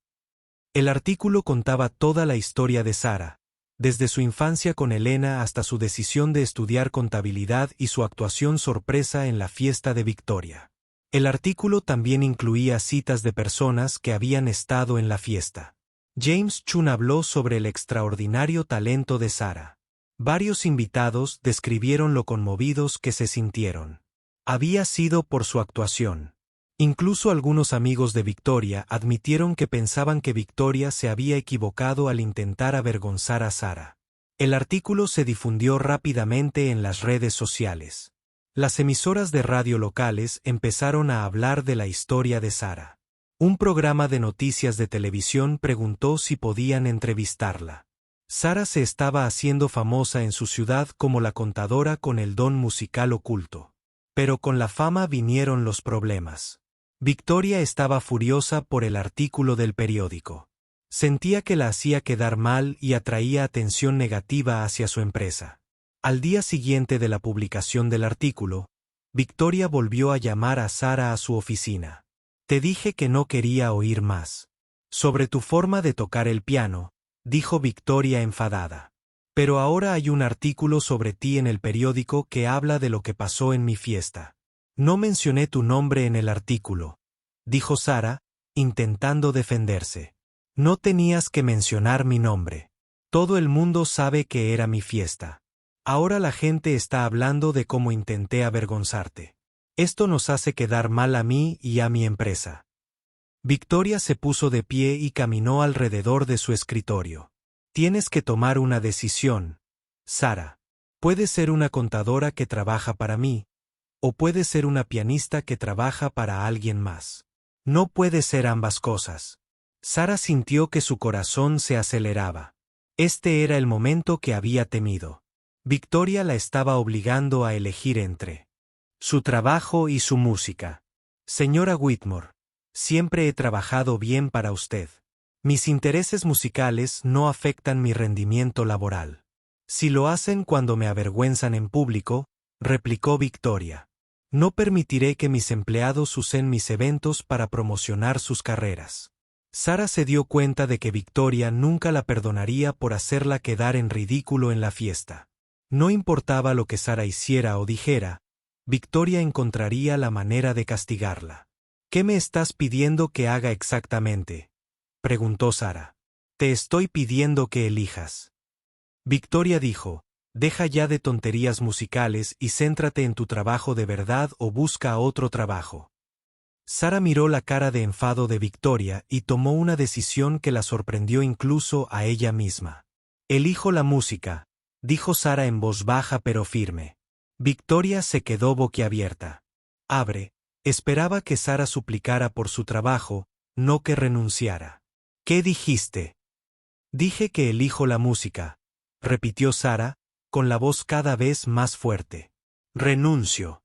El artículo contaba toda la historia de Sara, desde su infancia con Elena hasta su decisión de estudiar contabilidad y su actuación sorpresa en la fiesta de Victoria. El artículo también incluía citas de personas que habían estado en la fiesta. James Chun habló sobre el extraordinario talento de Sara. Varios invitados describieron lo conmovidos que se sintieron. Había sido por su actuación. Incluso algunos amigos de Victoria admitieron que pensaban que Victoria se había equivocado al intentar avergonzar a Sara. El artículo se difundió rápidamente en las redes sociales. Las emisoras de radio locales empezaron a hablar de la historia de Sara. Un programa de noticias de televisión preguntó si podían entrevistarla. Sara se estaba haciendo famosa en su ciudad como la contadora con el don musical oculto. Pero con la fama vinieron los problemas. Victoria estaba furiosa por el artículo del periódico. Sentía que la hacía quedar mal y atraía atención negativa hacia su empresa. Al día siguiente de la publicación del artículo, Victoria volvió a llamar a Sara a su oficina. Te dije que no quería oír más. Sobre tu forma de tocar el piano, dijo Victoria enfadada. Pero ahora hay un artículo sobre ti en el periódico que habla de lo que pasó en mi fiesta. No mencioné tu nombre en el artículo, dijo Sara, intentando defenderse. No tenías que mencionar mi nombre. Todo el mundo sabe que era mi fiesta. Ahora la gente está hablando de cómo intenté avergonzarte. Esto nos hace quedar mal a mí y a mi empresa. Victoria se puso de pie y caminó alrededor de su escritorio. Tienes que tomar una decisión, Sara. Puedes ser una contadora que trabaja para mí, o puedes ser una pianista que trabaja para alguien más. No puede ser ambas cosas. Sara sintió que su corazón se aceleraba. Este era el momento que había temido. Victoria la estaba obligando a elegir entre su trabajo y su música. Señora Whitmore, siempre he trabajado bien para usted. Mis intereses musicales no afectan mi rendimiento laboral. Si lo hacen cuando me avergüenzan en público, replicó Victoria. No permitiré que mis empleados usen mis eventos para promocionar sus carreras. Sara se dio cuenta de que Victoria nunca la perdonaría por hacerla quedar en ridículo en la fiesta. No importaba lo que Sara hiciera o dijera, Victoria encontraría la manera de castigarla. ¿Qué me estás pidiendo que haga exactamente?, preguntó Sara. Te estoy pidiendo que elijas. Victoria dijo, deja ya de tonterías musicales y céntrate en tu trabajo de verdad o busca otro trabajo. Sara miró la cara de enfado de Victoria y tomó una decisión que la sorprendió incluso a ella misma. Elijo la música, dijo Sara en voz baja pero firme. Victoria se quedó boquiabierta. Esperaba que Sara suplicara por su trabajo, no que renunciara. ¿Qué dijiste? Dije que elijo la música, repitió Sara, con la voz cada vez más fuerte. Renuncio.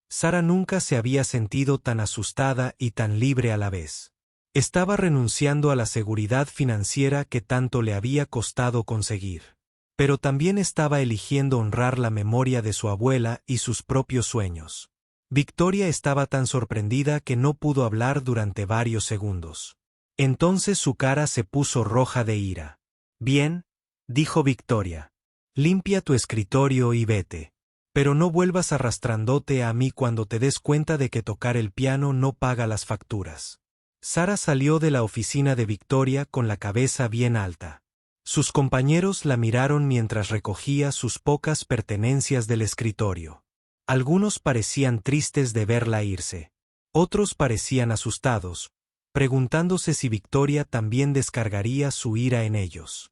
Sara nunca se había sentido tan asustada y tan libre a la vez. Estaba renunciando a la seguridad financiera que tanto le había costado conseguir. Pero también estaba eligiendo honrar la memoria de su abuela y sus propios sueños. Victoria estaba tan sorprendida que no pudo hablar durante varios segundos. Entonces su cara se puso roja de ira. Bien, dijo Victoria. Limpia tu escritorio y vete. Pero no vuelvas arrastrándote a mí cuando te des cuenta de que tocar el piano no paga las facturas. Sara salió de la oficina de Victoria con la cabeza bien alta. Sus compañeros la miraron mientras recogía sus pocas pertenencias del escritorio. Algunos parecían tristes de verla irse. Otros parecían asustados, preguntándose si Victoria también descargaría su ira en ellos.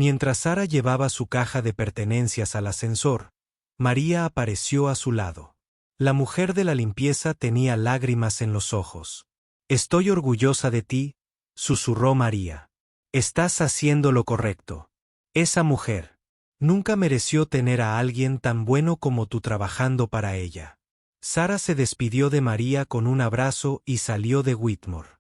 Mientras Sara llevaba su caja de pertenencias al ascensor, María apareció a su lado. La mujer de la limpieza tenía lágrimas en los ojos. «Estoy orgullosa de ti», susurró María. «Estás haciendo lo correcto. Esa mujer nunca mereció tener a alguien tan bueno como tú trabajando para ella». Sara se despidió de María con un abrazo y salió de Whitmore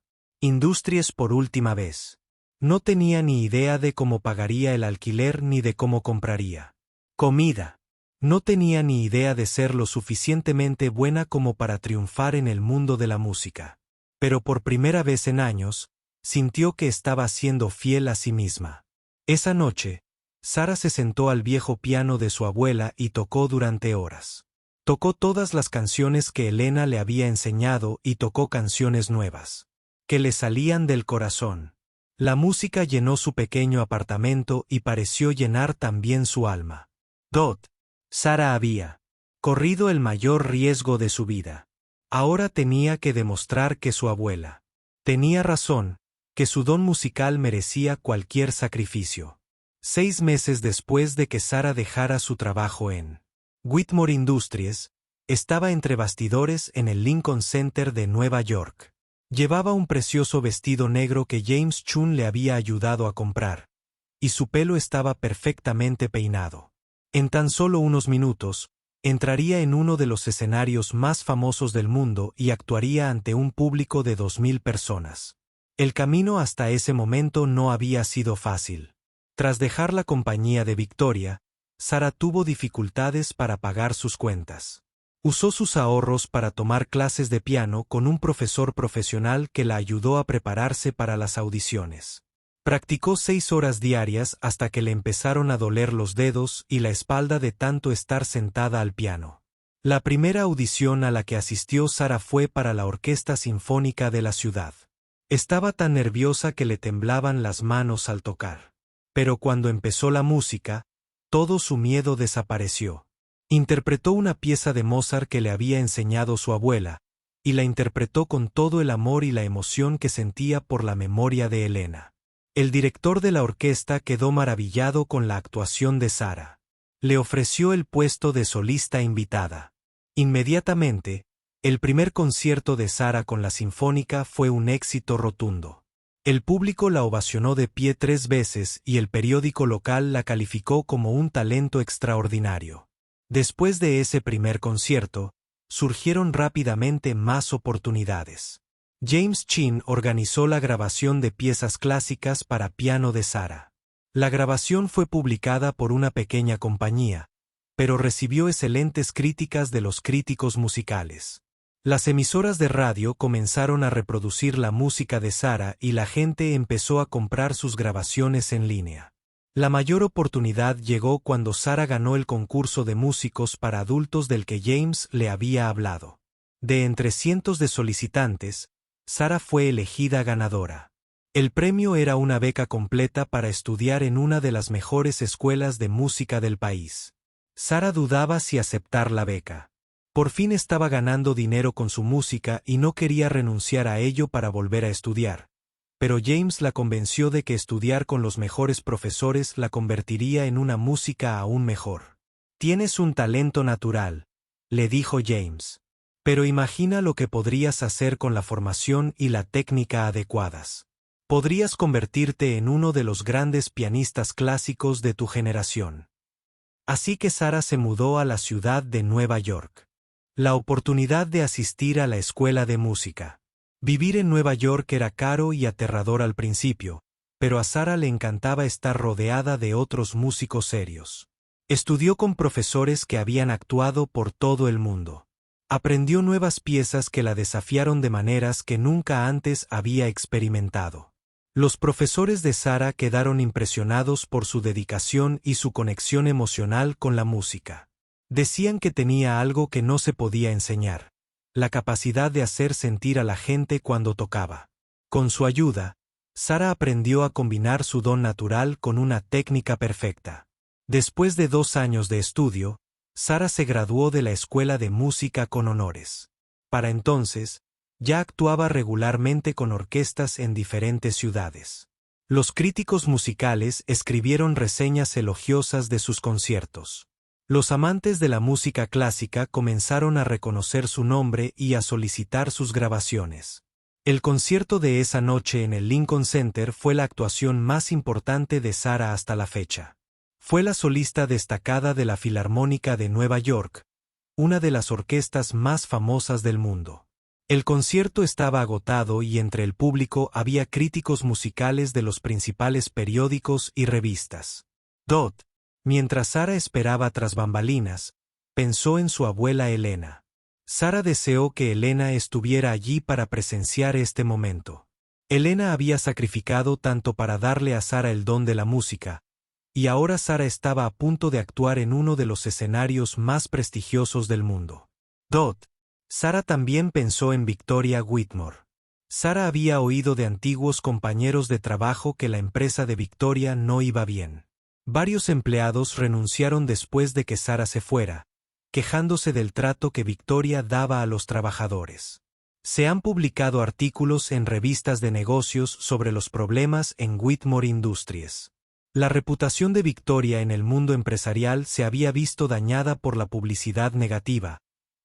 Industries por última vez. No tenía ni idea de cómo pagaría el alquiler ni de cómo compraría comida. No tenía ni idea de ser lo suficientemente buena como para triunfar en el mundo de la música. Pero por primera vez en años, sintió que estaba siendo fiel a sí misma. Esa noche, Sara se sentó al viejo piano de su abuela y tocó durante horas. Tocó todas las canciones que Elena le había enseñado y tocó canciones nuevas, que le salían del corazón. La música llenó su pequeño apartamento y pareció llenar también su alma. Sara había corrido el mayor riesgo de su vida. Ahora tenía que demostrar que su abuela tenía razón, que su don musical merecía cualquier sacrificio. 6 meses después de que Sara dejara su trabajo en Whitmore Industries, estaba entre bastidores en el Lincoln Center de Nueva York. Llevaba un precioso vestido negro que James Chun le había ayudado a comprar, y su pelo estaba perfectamente peinado. En tan solo unos minutos, entraría en uno de los escenarios más famosos del mundo y actuaría ante un público de 2000 personas. El camino hasta ese momento no había sido fácil. Tras dejar la compañía de Victoria, Sara tuvo dificultades para pagar sus cuentas. Usó sus ahorros para tomar clases de piano con un profesor profesional que la ayudó a prepararse para las audiciones. Practicó 6 horas diarias hasta que le empezaron a doler los dedos y la espalda de tanto estar sentada al piano. La primera audición a la que asistió Sara fue para la Orquesta Sinfónica de la ciudad. Estaba tan nerviosa que le temblaban las manos al tocar. Pero cuando empezó la música, todo su miedo desapareció. Interpretó una pieza de Mozart que le había enseñado su abuela, y la interpretó con todo el amor y la emoción que sentía por la memoria de Elena. El director de la orquesta quedó maravillado con la actuación de Sara. Le ofreció el puesto de solista invitada. Inmediatamente, el primer concierto de Sara con la Sinfónica fue un éxito rotundo. El público la ovacionó de pie 3 veces y el periódico local la calificó como un talento extraordinario. Después de ese primer concierto, surgieron rápidamente más oportunidades. James Chin organizó la grabación de piezas clásicas para piano de Sara. La grabación fue publicada por una pequeña compañía, pero recibió excelentes críticas de los críticos musicales. Las emisoras de radio comenzaron a reproducir la música de Sara y la gente empezó a comprar sus grabaciones en línea. La mayor oportunidad llegó cuando Sara ganó el concurso de músicos para adultos del que James le había hablado. De entre cientos de solicitantes, Sara fue elegida ganadora. El premio era una beca completa para estudiar en una de las mejores escuelas de música del país. Sara dudaba si aceptar la beca. Por fin estaba ganando dinero con su música y no quería renunciar a ello para volver a estudiar. Pero James la convenció de que estudiar con los mejores profesores la convertiría en una música aún mejor. «Tienes un talento natural», le dijo James. «Pero imagina lo que podrías hacer con la formación y la técnica adecuadas. Podrías convertirte en uno de los grandes pianistas clásicos de tu generación». Así que Sara se mudó a la ciudad de Nueva York. La oportunidad de asistir a la escuela de música. Vivir en Nueva York era caro y aterrador al principio, pero a Sara le encantaba estar rodeada de otros músicos serios. Estudió con profesores que habían actuado por todo el mundo. Aprendió nuevas piezas que la desafiaron de maneras que nunca antes había experimentado. Los profesores de Sara quedaron impresionados por su dedicación y su conexión emocional con la música. Decían que tenía algo que no se podía enseñar: la capacidad de hacer sentir a la gente cuando tocaba. Con su ayuda, Sara aprendió a combinar su don natural con una técnica perfecta. Después de 2 años de estudio, Sara se graduó de la escuela de música con honores. Para entonces, ya actuaba regularmente con orquestas en diferentes ciudades. Los críticos musicales escribieron reseñas elogiosas de sus conciertos. Los amantes de la música clásica comenzaron a reconocer su nombre y a solicitar sus grabaciones. El concierto de esa noche en el Lincoln Center fue la actuación más importante de Sarah hasta la fecha. Fue la solista destacada de la Filarmónica de Nueva York, una de las orquestas más famosas del mundo. El concierto estaba agotado y entre el público había críticos musicales de los principales periódicos y revistas. Mientras Sarah esperaba tras bambalinas, pensó en su abuela Elena. Sarah deseó que Elena estuviera allí para presenciar este momento. Elena había sacrificado tanto para darle a Sarah el don de la música, y ahora Sarah estaba a punto de actuar en uno de los escenarios más prestigiosos del mundo. Sarah también pensó en Victoria Whitmore. Sarah había oído de antiguos compañeros de trabajo que la empresa de Victoria no iba bien. Varios empleados renunciaron después de que Sarah se fuera, quejándose del trato que Victoria daba a los trabajadores. Se han publicado artículos en revistas de negocios sobre los problemas en Whitmore Industries. La reputación de Victoria en el mundo empresarial se había visto dañada por la publicidad negativa,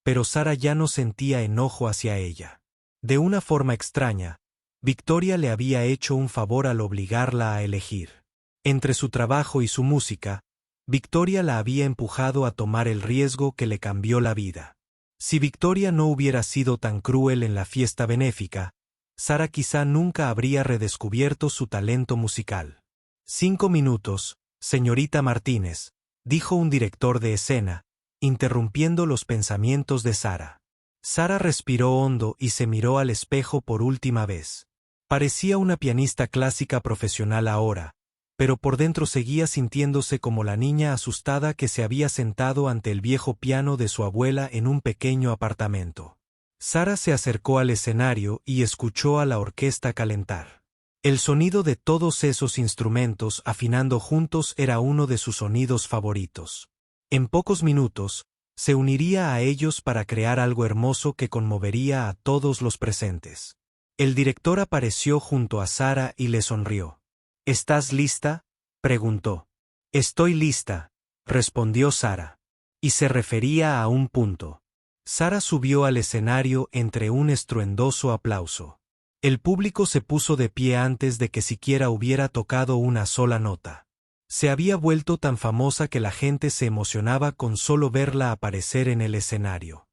pero Sarah ya no sentía enojo hacia ella. De una forma extraña, Victoria le había hecho un favor al obligarla a elegir. Entre su trabajo y su música, Victoria la había empujado a tomar el riesgo que le cambió la vida. Si Victoria no hubiera sido tan cruel en la fiesta benéfica, Sarah quizá nunca habría redescubierto su talento musical. 5 minutos, señorita Martínez, dijo un director de escena, interrumpiendo los pensamientos de Sarah. Sarah respiró hondo y se miró al espejo por última vez. Parecía una pianista clásica profesional ahora, pero por dentro seguía sintiéndose como la niña asustada que se había sentado ante el viejo piano de su abuela en un pequeño apartamento. Sarah se acercó al escenario y escuchó a la orquesta calentar. El sonido de todos esos instrumentos afinando juntos era uno de sus sonidos favoritos. En pocos minutos, se uniría a ellos para crear algo hermoso que conmovería a todos los presentes. El director apareció junto a Sarah y le sonrió. ¿Estás lista?, preguntó. Estoy lista, respondió Sarah. Y se refería a un punto. Sarah subió al escenario entre un estruendoso aplauso. El público se puso de pie antes de que siquiera hubiera tocado una sola nota. Se había vuelto tan famosa que la gente se emocionaba con solo verla aparecer en el escenario.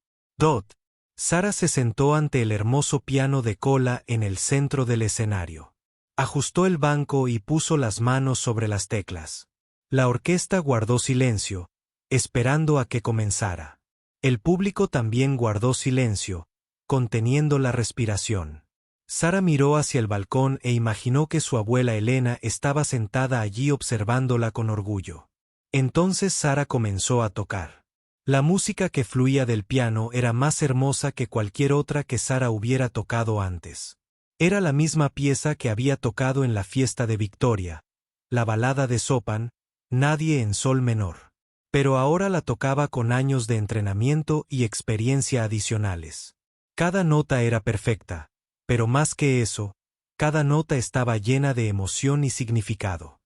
Sarah se sentó ante el hermoso piano de cola en el centro del escenario. Ajustó el banco y puso las manos sobre las teclas. La orquesta guardó silencio, esperando a que comenzara. El público también guardó silencio, conteniendo la respiración. Sarah miró hacia el balcón e imaginó que su abuela Elena estaba sentada allí observándola con orgullo. Entonces Sarah comenzó a tocar. La música que fluía del piano era más hermosa que cualquier otra que Sarah hubiera tocado antes. Era la misma pieza que había tocado en la fiesta de Victoria, la balada de Chopin, Nadie en sol menor. Pero ahora la tocaba con años de entrenamiento y experiencia adicionales. Cada nota era perfecta, pero más que eso, cada nota estaba llena de emoción y significado.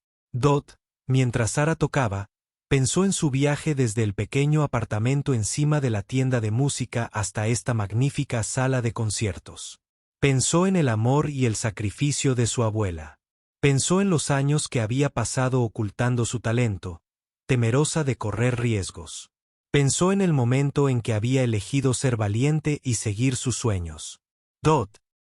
Mientras Sarah tocaba, pensó en su viaje desde el pequeño apartamento encima de la tienda de música hasta esta magnífica sala de conciertos. Pensó en el amor y el sacrificio de su abuela. Pensó en los años que había pasado ocultando su talento, temerosa de correr riesgos. Pensó en el momento en que había elegido ser valiente y seguir sus sueños.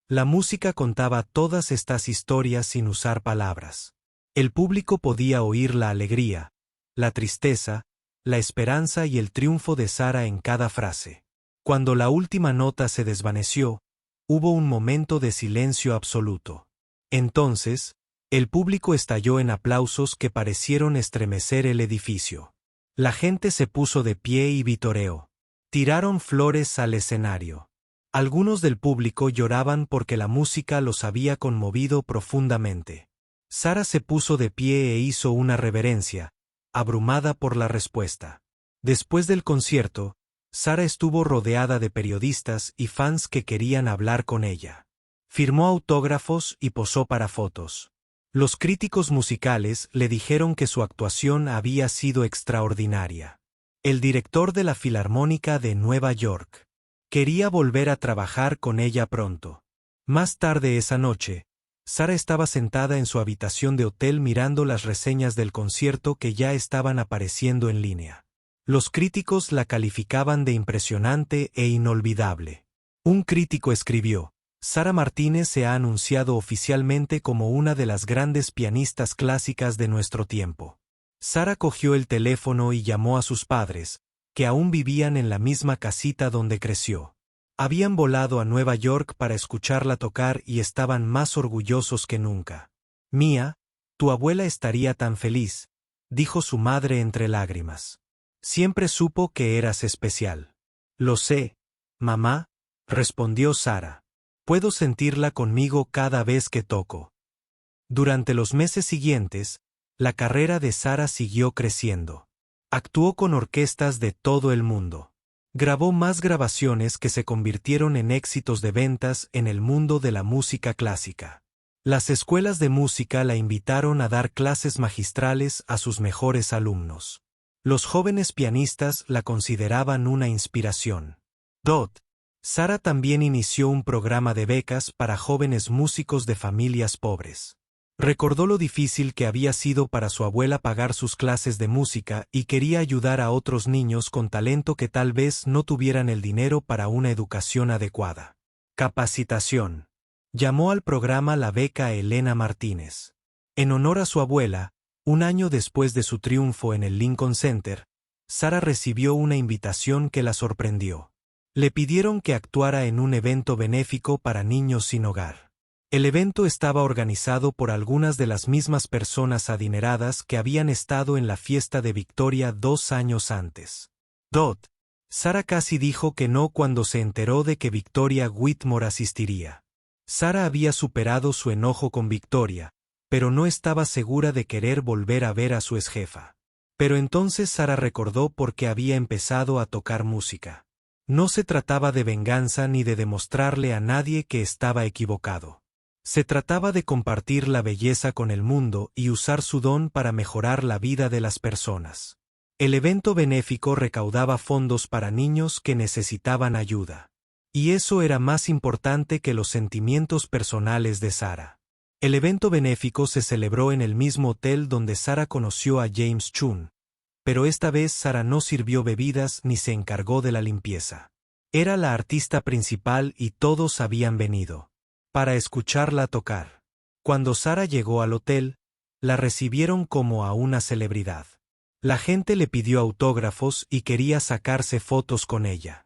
La música contaba todas estas historias sin usar palabras. El público podía oír la alegría, la tristeza, la esperanza y el triunfo de Sarah en cada frase. Cuando la última nota se desvaneció, hubo un momento de silencio absoluto. Entonces, el público estalló en aplausos que parecieron estremecer el edificio. La gente se puso de pie y vitoreó. Tiraron flores al escenario. Algunos del público lloraban porque la música los había conmovido profundamente. Sarah se puso de pie e hizo una reverencia, abrumada por la respuesta. Después del concierto, Sarah estuvo rodeada de periodistas y fans que querían hablar con ella. Firmó autógrafos y posó para fotos. Los críticos musicales le dijeron que su actuación había sido extraordinaria. El director de la Filarmónica de Nueva York quería volver a trabajar con ella pronto. Más tarde esa noche, Sara estaba sentada en su habitación de hotel mirando las reseñas del concierto que ya estaban apareciendo en línea. Los críticos la calificaban de impresionante e inolvidable. Un crítico escribió: Sara Martínez se ha anunciado oficialmente como una de las grandes pianistas clásicas de nuestro tiempo. Sara cogió el teléfono y llamó a sus padres, que aún vivían en la misma casita donde creció. Habían volado a Nueva York para escucharla tocar y estaban más orgullosos que nunca. Mía, tu abuela estaría tan feliz, dijo su madre entre lágrimas. Siempre supo que eras especial. Lo sé, mamá, respondió Sara. Puedo sentirla conmigo cada vez que toco. Durante los meses siguientes, la carrera de Sara siguió creciendo. Actuó con orquestas de todo el mundo. Grabó más grabaciones que se convirtieron en éxitos de ventas en el mundo de la música clásica. Las escuelas de música la invitaron a dar clases magistrales a sus mejores alumnos. Los jóvenes pianistas la consideraban una inspiración. Sara también inició un programa de becas para jóvenes músicos de familias pobres. Recordó lo difícil que había sido para su abuela pagar sus clases de música y quería ayudar a otros niños con talento que tal vez no tuvieran el dinero para una educación adecuada. Capacitación. Llamó al programa la beca Elena Martínez. En honor a su abuela, un año después de su triunfo en el Lincoln Center, Sara recibió una invitación que la sorprendió. Le pidieron que actuara en un evento benéfico para niños sin hogar. El evento estaba organizado por algunas de las mismas personas adineradas que habían estado en la fiesta de Victoria 2 años antes. Sara casi dijo que no cuando se enteró de que Victoria Whitmore asistiría. Sara había superado su enojo con Victoria, pero no estaba segura de querer volver a ver a su exjefa. Pero entonces Sara recordó por qué había empezado a tocar música. No se trataba de venganza ni de demostrarle a nadie que estaba equivocado. Se trataba de compartir la belleza con el mundo y usar su don para mejorar la vida de las personas. El evento benéfico recaudaba fondos para niños que necesitaban ayuda. Y eso era más importante que los sentimientos personales de Sara. El evento benéfico se celebró en el mismo hotel donde Sara conoció a James Chun. Pero esta vez Sara no sirvió bebidas ni se encargó de la limpieza. Era la artista principal y todos habían venido para escucharla tocar. Cuando Sara llegó al hotel, la recibieron como a una celebridad. La gente le pidió autógrafos y quería sacarse fotos con ella.